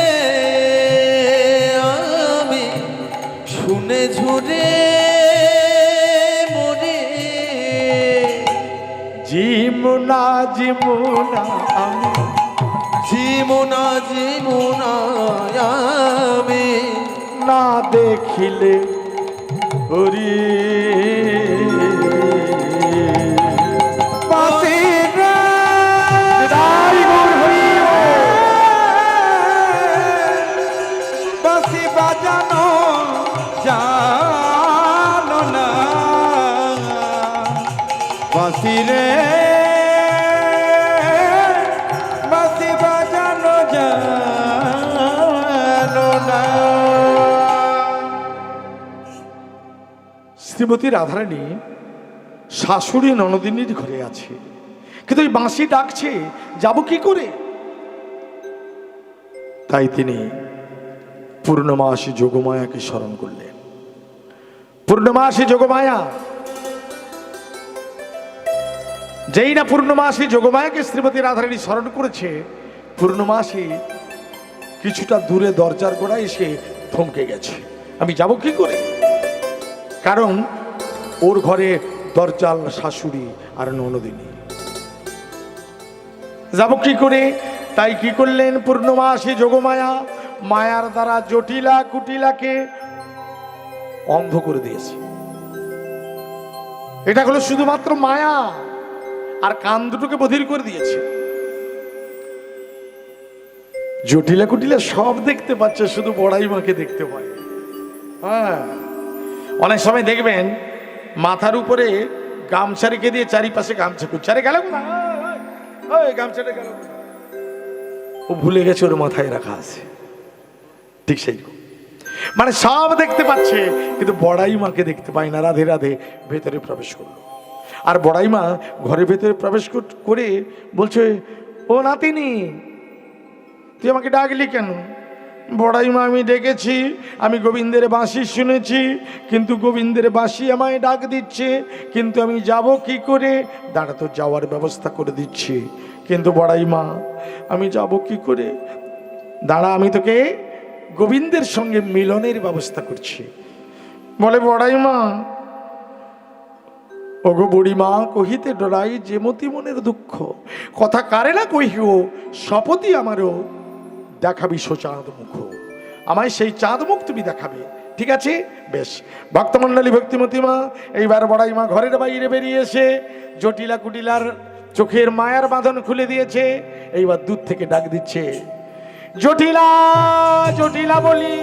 ঝুরে মরে জিমুনা জিমুনা আমি জীবনা জীবনা আমি না দেখিলে হরি বাঁশি বাজানো জানো না বাঁশি রে বাঁশি বাজানো জানো না। শ্রীমতী রাধারানী শাশুড়ি ননদিনীর ঘরে আছে, কিন্তু ওই বাঁশি ডাকছে, যাব কি করে? তাই তিনি পূর্ণমাসী যোগমায়াকে স্মরণ করলেন। পূর্ণমাসী যোগমায়া, যেই না পূর্ণমাসী যোগমায়াকে শ্রীমতী রাধারানী স্মরণ করেছে, পূর্ণমাসী কিছুটা দূরে দরজার গোড়ায় এসে থমকে গেছে। আমি যাব কি করে? কারণ ওর ঘরে দরজাল শাশুড়ি আর ননদিনী, যাব কি করে? তাই কি করলেন পূর্ণমাসী যোগমায়া? মায়ার দ্বারা জটিলা কুটিলাকে অন্ধ করে দিয়েছে। এটা হলো শুধুমাত্র মায়া, আর কান দুটোকে বধির করে দিয়েছে। জটিলা কুটিলা সব দেখতে পাচ্ছে, শুধু বড়াই মাকে দেখতে পায়। হ্যাঁ, অনেক সময় দেখবেন মাথার উপরে গামছা রেখে দিয়ে চারিপাশে গামছা করছে, আরে গেল না, গামছাটা গেল, ও ভুলে গেছে ওর মাথায় রাখা আছে। ঠিক সেই মানে সব দেখতে পাচ্ছে, কিন্তু বড়াই মাকে দেখতে পায় না। রাধে রাধে ভেতরে প্রবেশ করলো, আর বড়াই মা ঘরের ভেতরে প্রবেশ করে বলছে, ও নাতিনি, তুই আমাকে ডাকলি কেন? বড়াই মা, আমি ডেকেছি, আমি গোবিন্দের বাঁশি শুনেছি, কিন্তু গোবিন্দের বাঁশি আমায় ডাক দিচ্ছে, কিন্তু আমি যাব কি করে? দাঁড়া, তো যাওয়ার ব্যবস্থা করে দিচ্ছি। কিন্তু বড়াই মা, আমি যাব কি করে? দাঁড়া, আমি তোকে গোবিন্দের সঙ্গে মিলনের ব্যবস্থা করছি। বলে বড়াই মা, ওগো বুড়িমা, কহিতে ডরাই যে মতি মনের দুঃখ, কথা কারে না কহিও, শপথি আমারও দেখাবি সোচাঁদ মুখ, আমায় সেই চাঁদ মুখ তুমি দেখাবে। ঠিক আছে, বেশ। ভক্তমণ্ডলী, ভক্তিমতী মা এইবার বড়াই মা ঘরের বাইরে বেরিয়ে এসে জটিলা কুটিলার চোখের মায়ার বাঁধন খুলে দিয়েছে। এইবার দূর থেকে ডাক দিচ্ছে, জটিলা জটিলা বলি,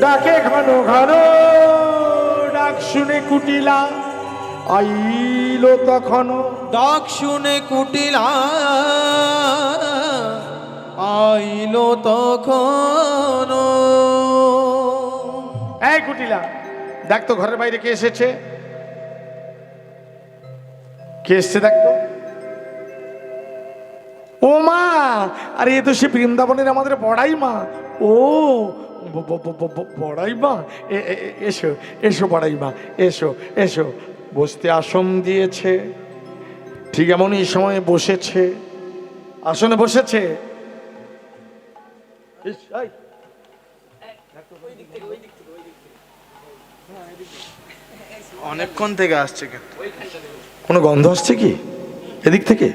ডাকে ঘন ঘন, ডাক শুনে কুটিলা আইলো তখন। ডাক শুনে কুটিলা আইলো তখন। এই কুটিলা, দেখ তো ঘরের বাইরে কে এসেছে, কে এসছে দেখ তো। ও মা, আরে এ তো সে বৃন্দাবনের আমাদের বড়াই মা। ও বড়াই মা, এসো এসো বড়াই মা, এসো এসো। বসতে আসন দিয়েছে, ঠিক এমনই সময়ে বসেছে, আসনে বসেছে। অনেকক্ষণ থেকে আসছে, কোনো গন্ধ আসছে কি এদিক থেকে?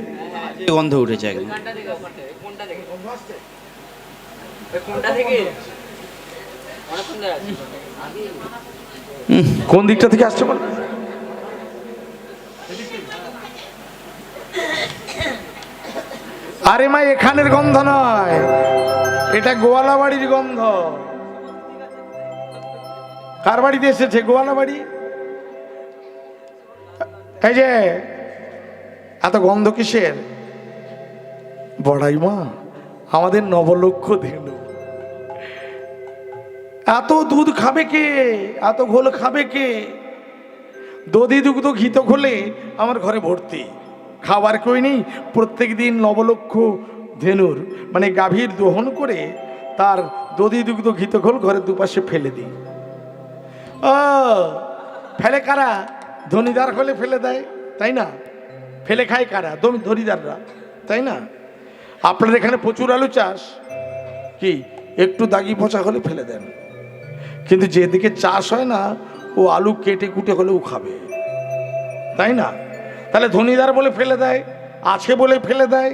গন্ধ উঠেছে একদম। কোন দিকটা থেকে আসছে বল? আরে মা, এখানের গন্ধ নয়, এটা গোয়ালা বাড়ির গন্ধ। কার বাড়িতে এসেছে? গোয়ালা বাড়ি। এই যে এত গন্ধ কিসের? বড়াই মা, আমাদের নবলক্ষ ধেনু। এত দুধ খাবে কে? এত ঘোল খাবে কে? দধি দুগ্ধ ঘিত খোলে আমার ঘরে ভর্তি, খাবার কই নেই। প্রত্যেক দিন নবলক্ষ ধেনুর মানে গাভীর দহন করে তার দধি দুগ্ধ ঘিত খোল ঘরের দুপাশে ফেলে দিই। ও ফেলে কারা? ধনীদার হলে ফেলে দেয়, তাই না? ফেলে খায় কারা? ধনীদাররা, তাই না? আপনার এখানে প্রচুর আলু চাষ, কি একটু দাগি পচা হলে ফেলে দেন, কিন্তু যেদিকে চাষ হয় না ও আলু কেটে কুটে হলেও খাবে, তাই না? তাহলে ধনীদার বলে ফেলে দেয়, আছে বলে ফেলে দেয়।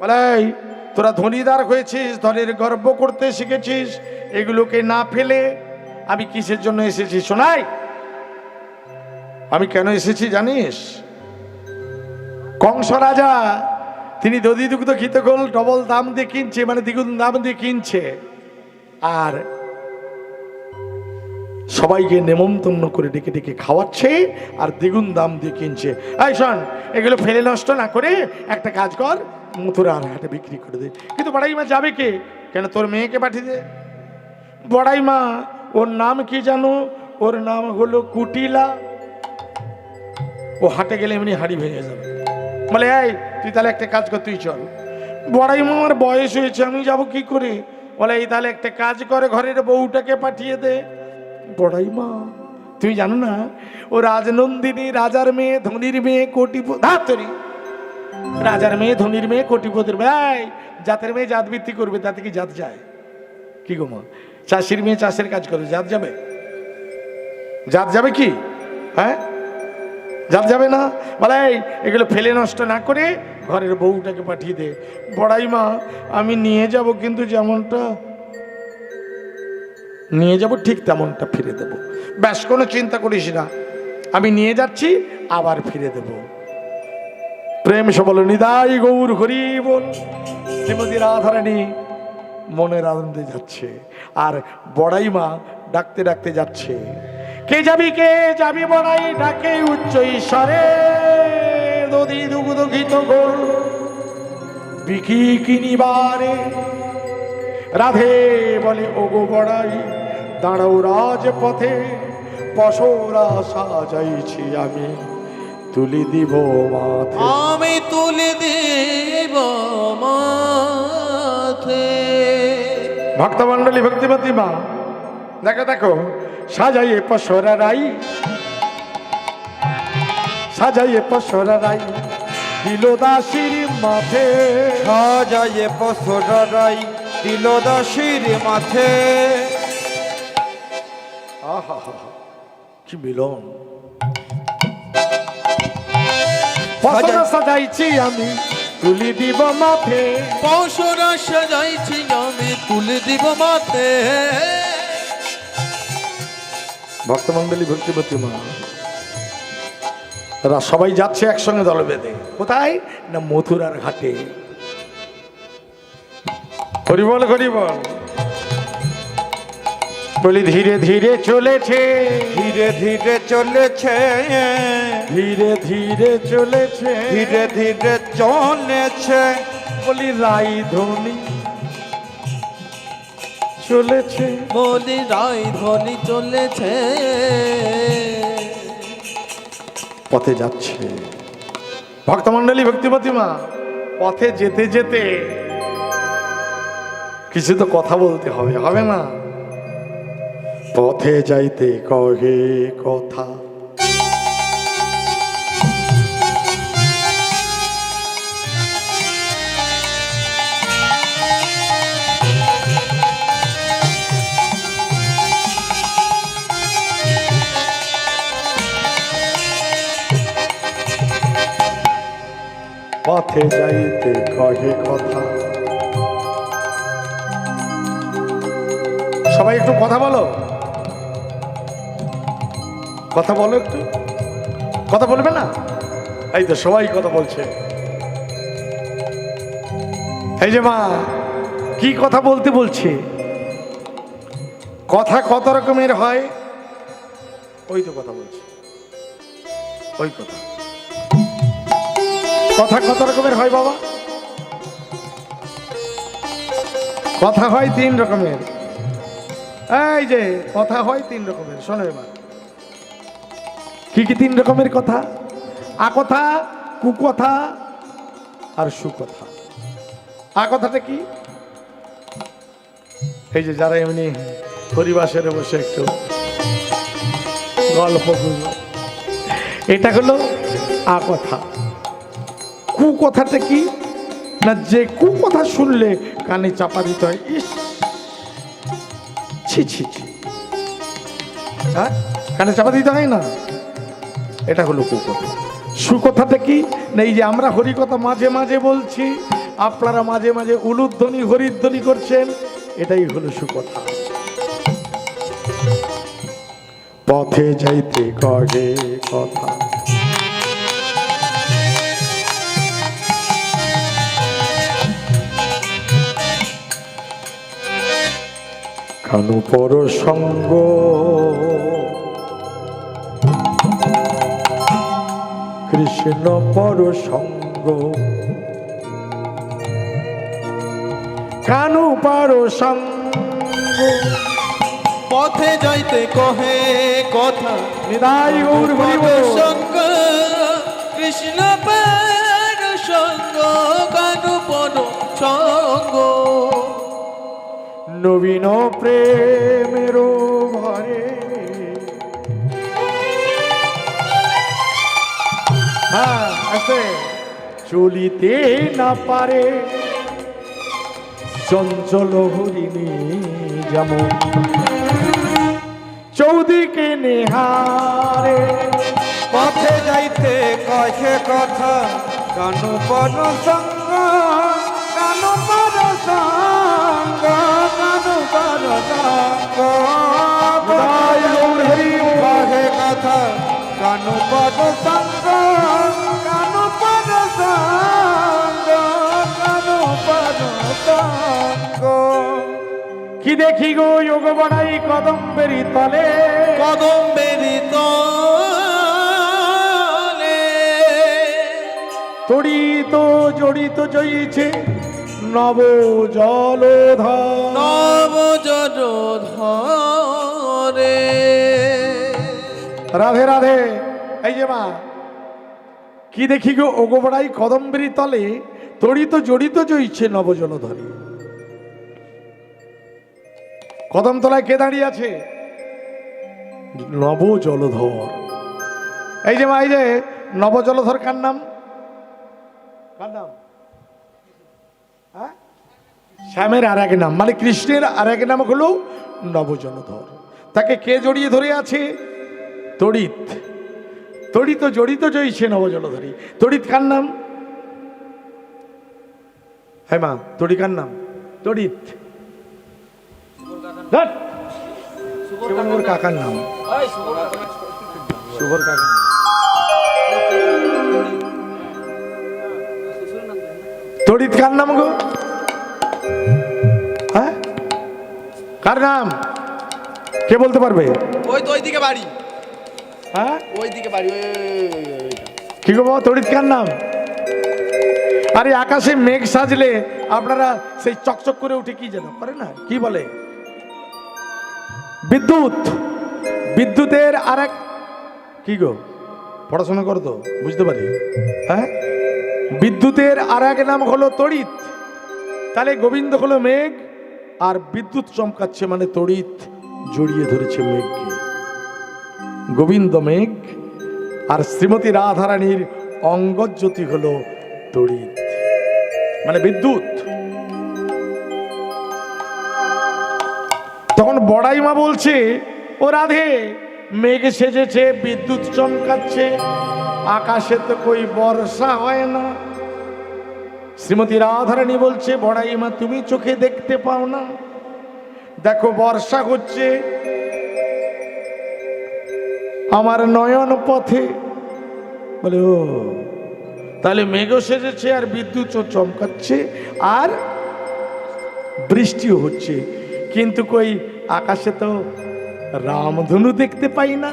বলে এই, তোরা ধনীদার হয়েছিস, ধনের গর্ব করতে শিখেছিস, এগুলোকে না ফেলে আমি কিসের জন্য এসেছি শোনাই? আমি কেন এসেছি জানিস? কংস রাজা তিনি দধি দুগ্ধ ঘিতগোল ডবল দাম দিয়ে কিনছে, মানে দ্বিগুণ দাম দিয়ে কিনছে, আর সবাইকে নেমন্তন্ন করে ডেকে ডেকে খাওয়াচ্ছে আর দ্বিগুণ দাম দিয়ে কিনছে। এই শোন, এগুলো ফেলে নষ্ট না করে একটা কাজ কর, মথুরার হাটে বিক্রি করে দে। কিন্তু বড়াইমা যাবে কে? কেন তোর মেয়েকে পাঠিয়ে দে। বড়াইমা, ওর নাম কি জানো? ওর নাম হলো কুটিলা। ও হাটে গেলে এমনি হাড়ি ভেঙে যাবে। বলে এই, তুই তাহলে একটা কাজ কর, তুই চল। বড়াইমা, আমার বয়স হয়েছে, আমি যাব কি করে? বলে এই তাহলে একটা কাজ করে, ঘরের বউটাকে পাঠিয়ে দে। বড়াইমা, তুমি জানো না ও রাজনন্দিনী, রাজার মেয়ে, ধনির মেয়ে, কোটিপতি। রাজার মেয়ে, ধনির মেয়ে, কোটিপতির ভাই, জাতের মেয়ে জাত ভিত্তি করবে, তাতে কি জাত যায়? কি গো মা, চাষির মেয়ে চাষের কাজ করে, জাত যাবে? জাত যাবে কি? হ্যাঁ, জাত যাবে না। বলে এগুলো ফেলে নষ্ট না করে ঘরের বউটাকে পাঠিয়ে দে। বড়াইমা, আমি নিয়ে যাব, কিন্তু যেমনটা নিয়ে যাব ঠিক তেমনটা ফিরে দেব। ব্যাস, কোনো চিন্তা করিস না, আমি নিয়ে যাচ্ছি, আবার ফিরে দেব। প্রেম সবল নিদাই গৌর হরি বল। শ্রীমতী রাধারানী মনের আনন্দে যাচ্ছে, আর বড়াইমা ডাকতে ডাকতে যাচ্ছে। কে যাবি, কে যাবি? বড়াই ডাকে উচ্চ ঈশ্বরে, দধি দুগ্ধ ঘিতগোল বিকি কিনিবারে। রাধে বলে, ওগো বড়াই, দাঁড়াও রাজপথে, পশরা সাজাইছি আমি, তুলি দিব মাথে। আমি তুলে দেব মাথে। ভক্তমণ্ডলী, ভক্তিমতী মা, দেখো দেখো, সাজাইয়ে পশরা রাই, সাজাইয়ে পশরা রাই, দিল দাসির মাথে। সাজাইয়ে পশরা রাই, দিল দাসির মাথে। আহা, কি মিলন! পশরা সাজাইছি আমি, তুলি দিব মাথে। পশরা সাজাইছি আমি, তুলে দিব মাথে। ভক্তমণ্ডলী, ভক্তিমতী মা, তারা সবাই যাচ্ছে একসঙ্গে দল বেঁধে। কোথায় না? মথুরার ঘাটে। হরিবল, হরিবল। বলি ধীরে ধীরে চলেছে, ধীরে ধীরে চলেছে, ধীরে ধীরে চলেছে, ধীরে ধীরে চলেছে। বলি রাই ধনী চলেছে, বলি রাই ধ্বনি চলেছে। পথে যাচ্ছে। ভক্তমণ্ডলী, ভক্তিমতী মা, পথে যেতে যেতে কিছু তো কথা বলতে হবে, হবে না? পথে যাইতে কহে কথা, পথে যাইতে কহে কথা। সবাই একটু কথা বলো, কথা বলো, একটু কথা বলবে না? এই তো সবাই কথা বলছে। এই যে মা, কি কথা বলতে বলছে? কথা কত রকমের হয়, ওই তো কথা বলছে, ওই কথা। কথা কত রকমের হয় বাবা? কথা হয় 3 রকমের। এই যে কথা হয় 3 রকমের, শোনো এবার। কি কি 3 রকমের কথা? আকথা, কুকথা আর সুকথা। আকথাটা কি? এই যে যারা এমনি পরিবাসের বসে একটু গল্প গুজব, এটা হলো আকথা। কুকথাটা কি না, যে কুকথা শুনলে কানে চাপা দিতে হয়, ইস ছি ছি ছি, হ্যাঁ, কানে চাপা দিতে হয় না, এটা হলো কুকথা। সুকথাটা কি না, এই যে আমরা হরিকথা মাঝে মাঝে বলছি, আপনারা মাঝে মাঝে উলুধ্বনি হরিধ্বনি করছেন, এটাই হলো সুকথা। পথে যাইতে কহে কথা, কানু পর সঙ্গ, কৃষ্ণ পর সঙ্গ, কানু পর সঙ্গ। পথে যাইতে কহে কথা, নিদাই গৌর হরি পদ বল। সঙ্গ কৃষ্ণ পদ সঙ্গ, কানু পদ সঙ্গ। নবীন প্রেমের ভরে, হ্যাঁ আছে, চলিতে না পারে চঞ্চল হরিণী যেমন, চৌদিকে নেহারে। পথে যাইতে কহে কথা, কানু পদ সঙ্গ, কানু পদ সঙ্গ, কানু পদ সঙ্গ। নিতাই গৌর হরি বল। কহে কথা, কানু পদ সঙ্গ, কানু পদ সঙ্গ, কানু পদ সঙ্গ। কি দেখি গো যোগ বড়াই কদম্বেরি তলে, কদম্বেরি তলে তড়িত জড়িত জয়ীছে নব জলধর। নব জলধরে। রাধে রাধে। এই যে মা, কি দেখি গো ওগোবড়াই কদম্বেরি তলে, তড়িত জড়িত জয়ীছে নব জলধরে। কদম তলায় কে দাঁড়িয়ে আছে? নব জলধর। এই যে মা, এই যে নব জলধর কার নাম? কার নাম? হ্যাঁ? শ্যামের আর এক নাম, মানে কৃষ্ণের আর এক নাম হলো নব জলধর। তাকে কে জড়িয়ে ধরে আছে? তড়িৎ। তড়িত জড়িত জয়ীছে নব জলধরী। তড়িৎ কার নাম? হ্যাঁ মা, তড়ি কার নাম? তড়িৎ। ধ্যাৎ, সেটা ওর কাকার নাম, শুভর কাকার নাম। তড়িৎ কার নাম গো? হ্যাঁ, কার নাম কে বলতে পারবে? ওই তো ওইদিকে বাড়ি, হ্যাঁ, ওইদিকে বাড়ি, কি গো বাবা, তড়িৎ কার নাম? আরে আকাশে মেঘ সাজলে আপনারা সেই চকচক করে উঠে কি যেন করে না, কি বলে? বিদ্যুৎ। বিদ্যুতের আর এক, কি গো পড়াশোনা করো তো, বুঝতে পারি। হ্যাঁ, বিদ্যুতের আর এক নাম হলো তড়িৎ। তাহলে গোবিন্দ হলো মেঘ, আর বিদ্যুৎ চমকাচ্ছে মানে তড়িৎ জড়িয়ে ধরেছে মেঘকে। গোবিন্দ মেঘ, আর শ্রীমতী রাধারানীর অঙ্গজ্যোতি হলো তড়িৎ মানে বিদ্যুৎ। তখন বড়াই মা বলছে, ও রাধে, মেঘ সেজেছে, বিদ্যুৎ চমকাচ্ছে, আকাশে তো কই বর্ষা হয় না। শ্রীমতী রাধারানী বলছে, বড়াই মা তুমি চোখে দেখতে পাও না? দেখো বর্ষা হচ্ছে আমার নয়ন পথে। বলে ও, তাহলে মেঘও সেজেছে আর বিদ্যুৎও চমকাচ্ছে আর বৃষ্টিও হচ্ছে, কিন্তু কই আকাশে তো রামধনু দেখতে পাই না।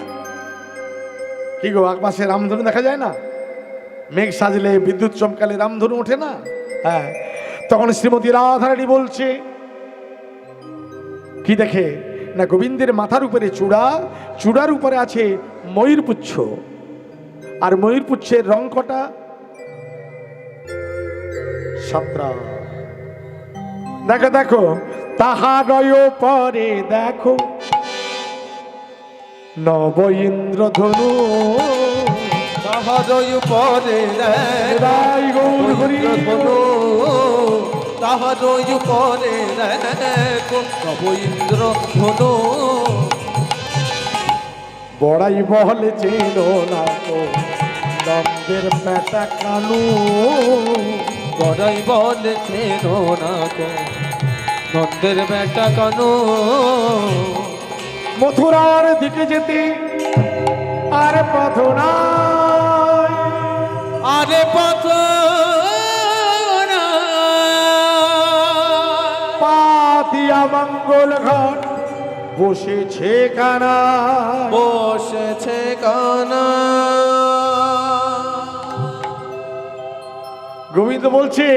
কি গো, আকাশে রামধনু দেখা যায় না? মেঘ সাজলে বিদ্যুৎ চমকালে রামধনু ওঠে না? হ্যাঁ। তখন শ্রীমতী রাধারানী বলছে, কি দেখে না, গোবিন্দের মাথার উপরে চূড়া, চূড়ার উপরে আছে ময়ূরপুচ্ছ, আর ময়ূরপুচ্ছের রং কটা? সাতটা। দেখো দেখো, তাহারয় পরে দেখো নব ইন্দ্রধনু। তাহারই পরে রাই গৌর হরি বল। তাহারই পরে দেখো নব ইন্দ্র ধনু। বড়াই বলে চেনো না তো নন্দের পেটা কানু। বড়াই বলে চেনো না গো নন্দের বেটা কানু। মথুরার দিকে যেতে আর পথ নাই, আরে পথ পাতিয়া মঙ্গল ঘাট বসেছে কানা। বসেছে কানা। গোবিন্দ বলছে,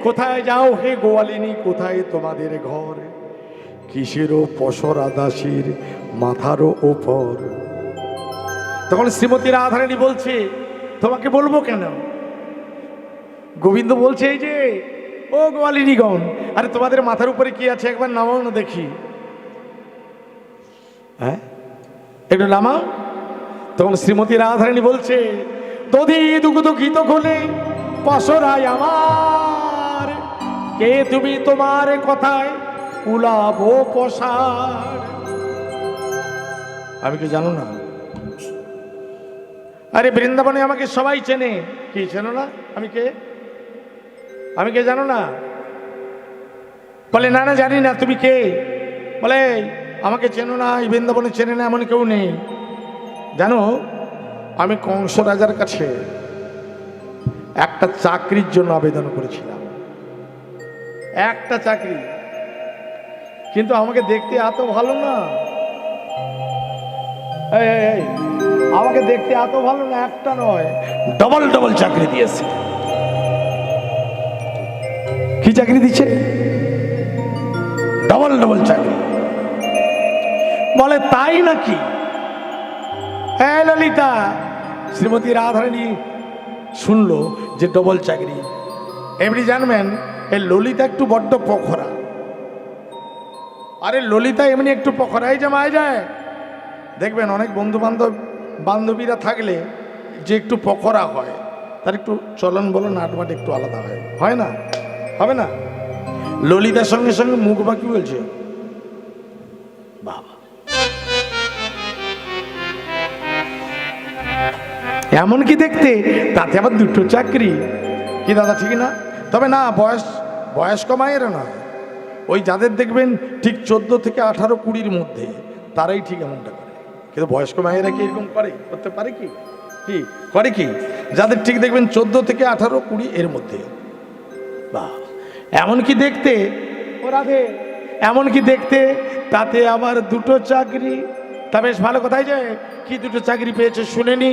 কোথায় যাও হে গোয়ালিনী, কোথায় তোমাদের ঘর? কিসেরও পসরা দাসীর মাথারও ওপর। তখন শ্রীমতী রাধারানী বলছে, তোমাকে বলবো কেন? গোবিন্দ বলছে, এই যে ও গোয়ালিনীগণ, আরে তোমাদের মাথার উপরে কি আছে একবার নামাও না দেখি। হ্যাঁ, একটু নামাও। তখন শ্রীমতী রাধারানী বলছে, দধি দুগ্ধ ঘিত খোলে পসরায় আমার, কে তুমি তোমার কথায় কুলাবো পসার। আমি কি জানো না? আরে বৃন্দাবনে আমাকে সবাই চেনে। কি চেনো না? আমি কে? আমি কে জানো না? বলে না না জানি না। তুমি কে? বলে আমাকে চেনো না, এই বৃন্দাবনে চেনে না এমন কেউ নেই। জানো, আমি কংস রাজার কাছে একটা চাকরির জন্য আবেদন করেছিলাম, একটা চাকরি। কিন্তু আমাকে দেখতে এত ভালো না, এই আমাকে দেখতে এত ভালো না, একটা নয় ডবল ডবল চাকরি দিয়েছে। কি চাকরি দিচ্ছে? ডবল ডবল চাকরি। বলে তাই নাকি? হ্যাঁ ললিতা। শ্রীমতী রাধারানী শুনলো যে ডবল চাকরি। এমনি জানবেন, এই ললিতা একটু বড্ড পখরা। আরে ললিতা এমনি একটু পখরা। এই যে মায় যায় দেখবেন, অনেক বন্ধু বান্ধবীরা থাকলে যে একটু পখরা হয়, তার একটু চলন বলো নাটমাট একটু আলাদা হয় না? হবে না? ললিতার সঙ্গে সঙ্গে মুখ বাকি বলছে, বাবা এমন কি দেখতে, তাতে আবার দুটো চাকরি। কি দাদা ঠিক না? তবে না, বয়স্ক মায়েরা নয়, ওই যাদের দেখবেন ঠিক 14 থেকে 18 20-র মধ্যে, তারাই ঠিক এমনটা করে। কিন্তু বয়স্ক মায়েরা কি এরকম করতে পারে? কি কি করে? কি যাদের ঠিক দেখবেন 14 থেকে 18 20 এর মধ্যে, বাহ এমন কি দেখতে। ও রাধে, এমন কি দেখতে, তাতে আবার দুটো চাকরি। তা বেশ ভালো। কোথায় যায়? কি দুটো চাকরি পেয়েছে শুনেনি?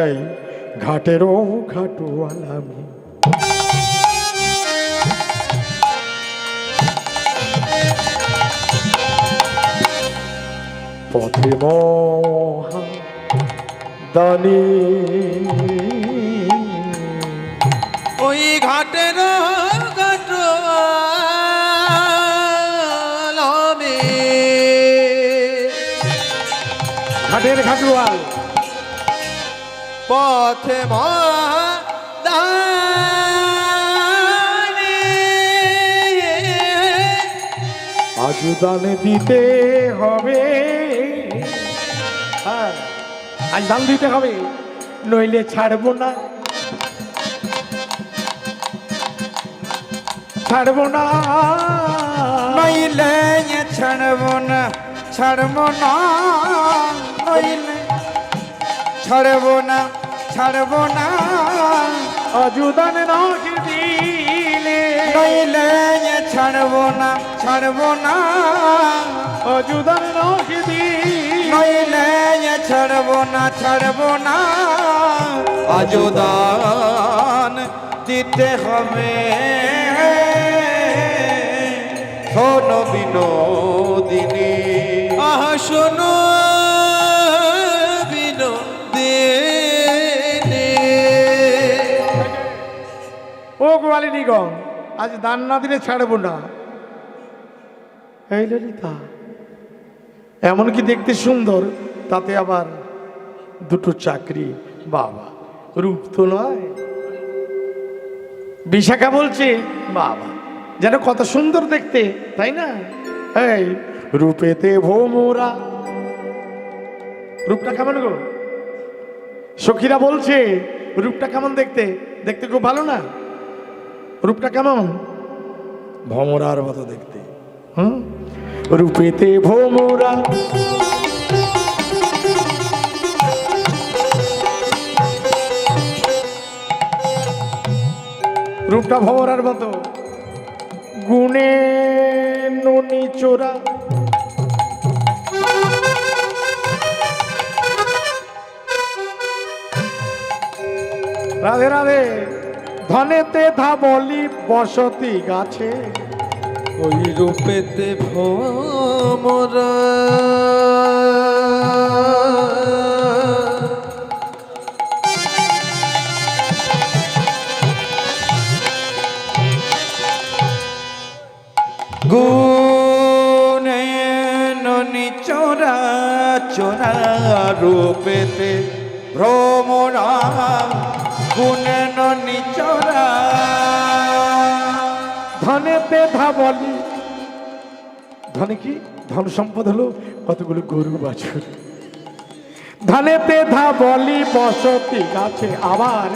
এই ঘাটেরও ঘাটওয়ালা আমি, পথে মহা দানি, ওই ঘাটের ঘাট ঘাটের ঘাটওয়াল, পথে আজু দান দিতে হবে। হ্যাঁ, আজ দান দিতে হবে, নইলে ছাড়বো না, ছাড়বো না, নইলে ছাড়বো না, ছাড়বো না, নইলে ছাড়বো না, ছাড়বো না, অজুদান নাকি দিলে, নইলে ছাড়বো না, ছাড়বো না, অজুদান নাকি দিলে, নইলে ছাড়বো না, ছাড়বো না, আজদান দিতে হবে। শোনো বিনোদিনী, আহ শোনো বিনোদিনী। ও গোয়ালিনীগণ, আজ দান না দিলে ছাড়বো না। এই ললিতা এমন কি দেখতে সুন্দর, তাতে আবার দুটো চাকরি। বাবা, রূপ তো নয়। বিশাখা বলছে, বাবা যেন কত সুন্দর দেখতে, তাই না? এই রূপেতে ভোমরা রূপটা কেমন গো? সখীরা বলছে রূপটা কেমন দেখতে? দেখতে খুব ভালো না? রূপটা কেমন? ভমরার মতো দেখতে। রূপেতে ভমরা, রূপটা ভমরার মতো, গুণে ননি চোরা। রাধে রাধে। ধনেতে ধাবলি বসতি গাছে, ওই রূপেতে ভোমরা। গুণে ননি চোরা চোরা রূপেতে ভ্রমরা। গুণে ননি চোরা। ধনেতে ধাবলি, ধনে কি? ধন সম্পদ হলো কতগুলো গরু বাছুর। ধানেতে ধাবলি বসতি গাছে, আবার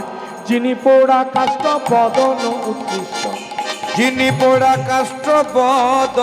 চিনি পোড়া কাষ্ঠ বদন উৎকৃষ্ট। যিনি পোড়া কাষ্ঠ বদ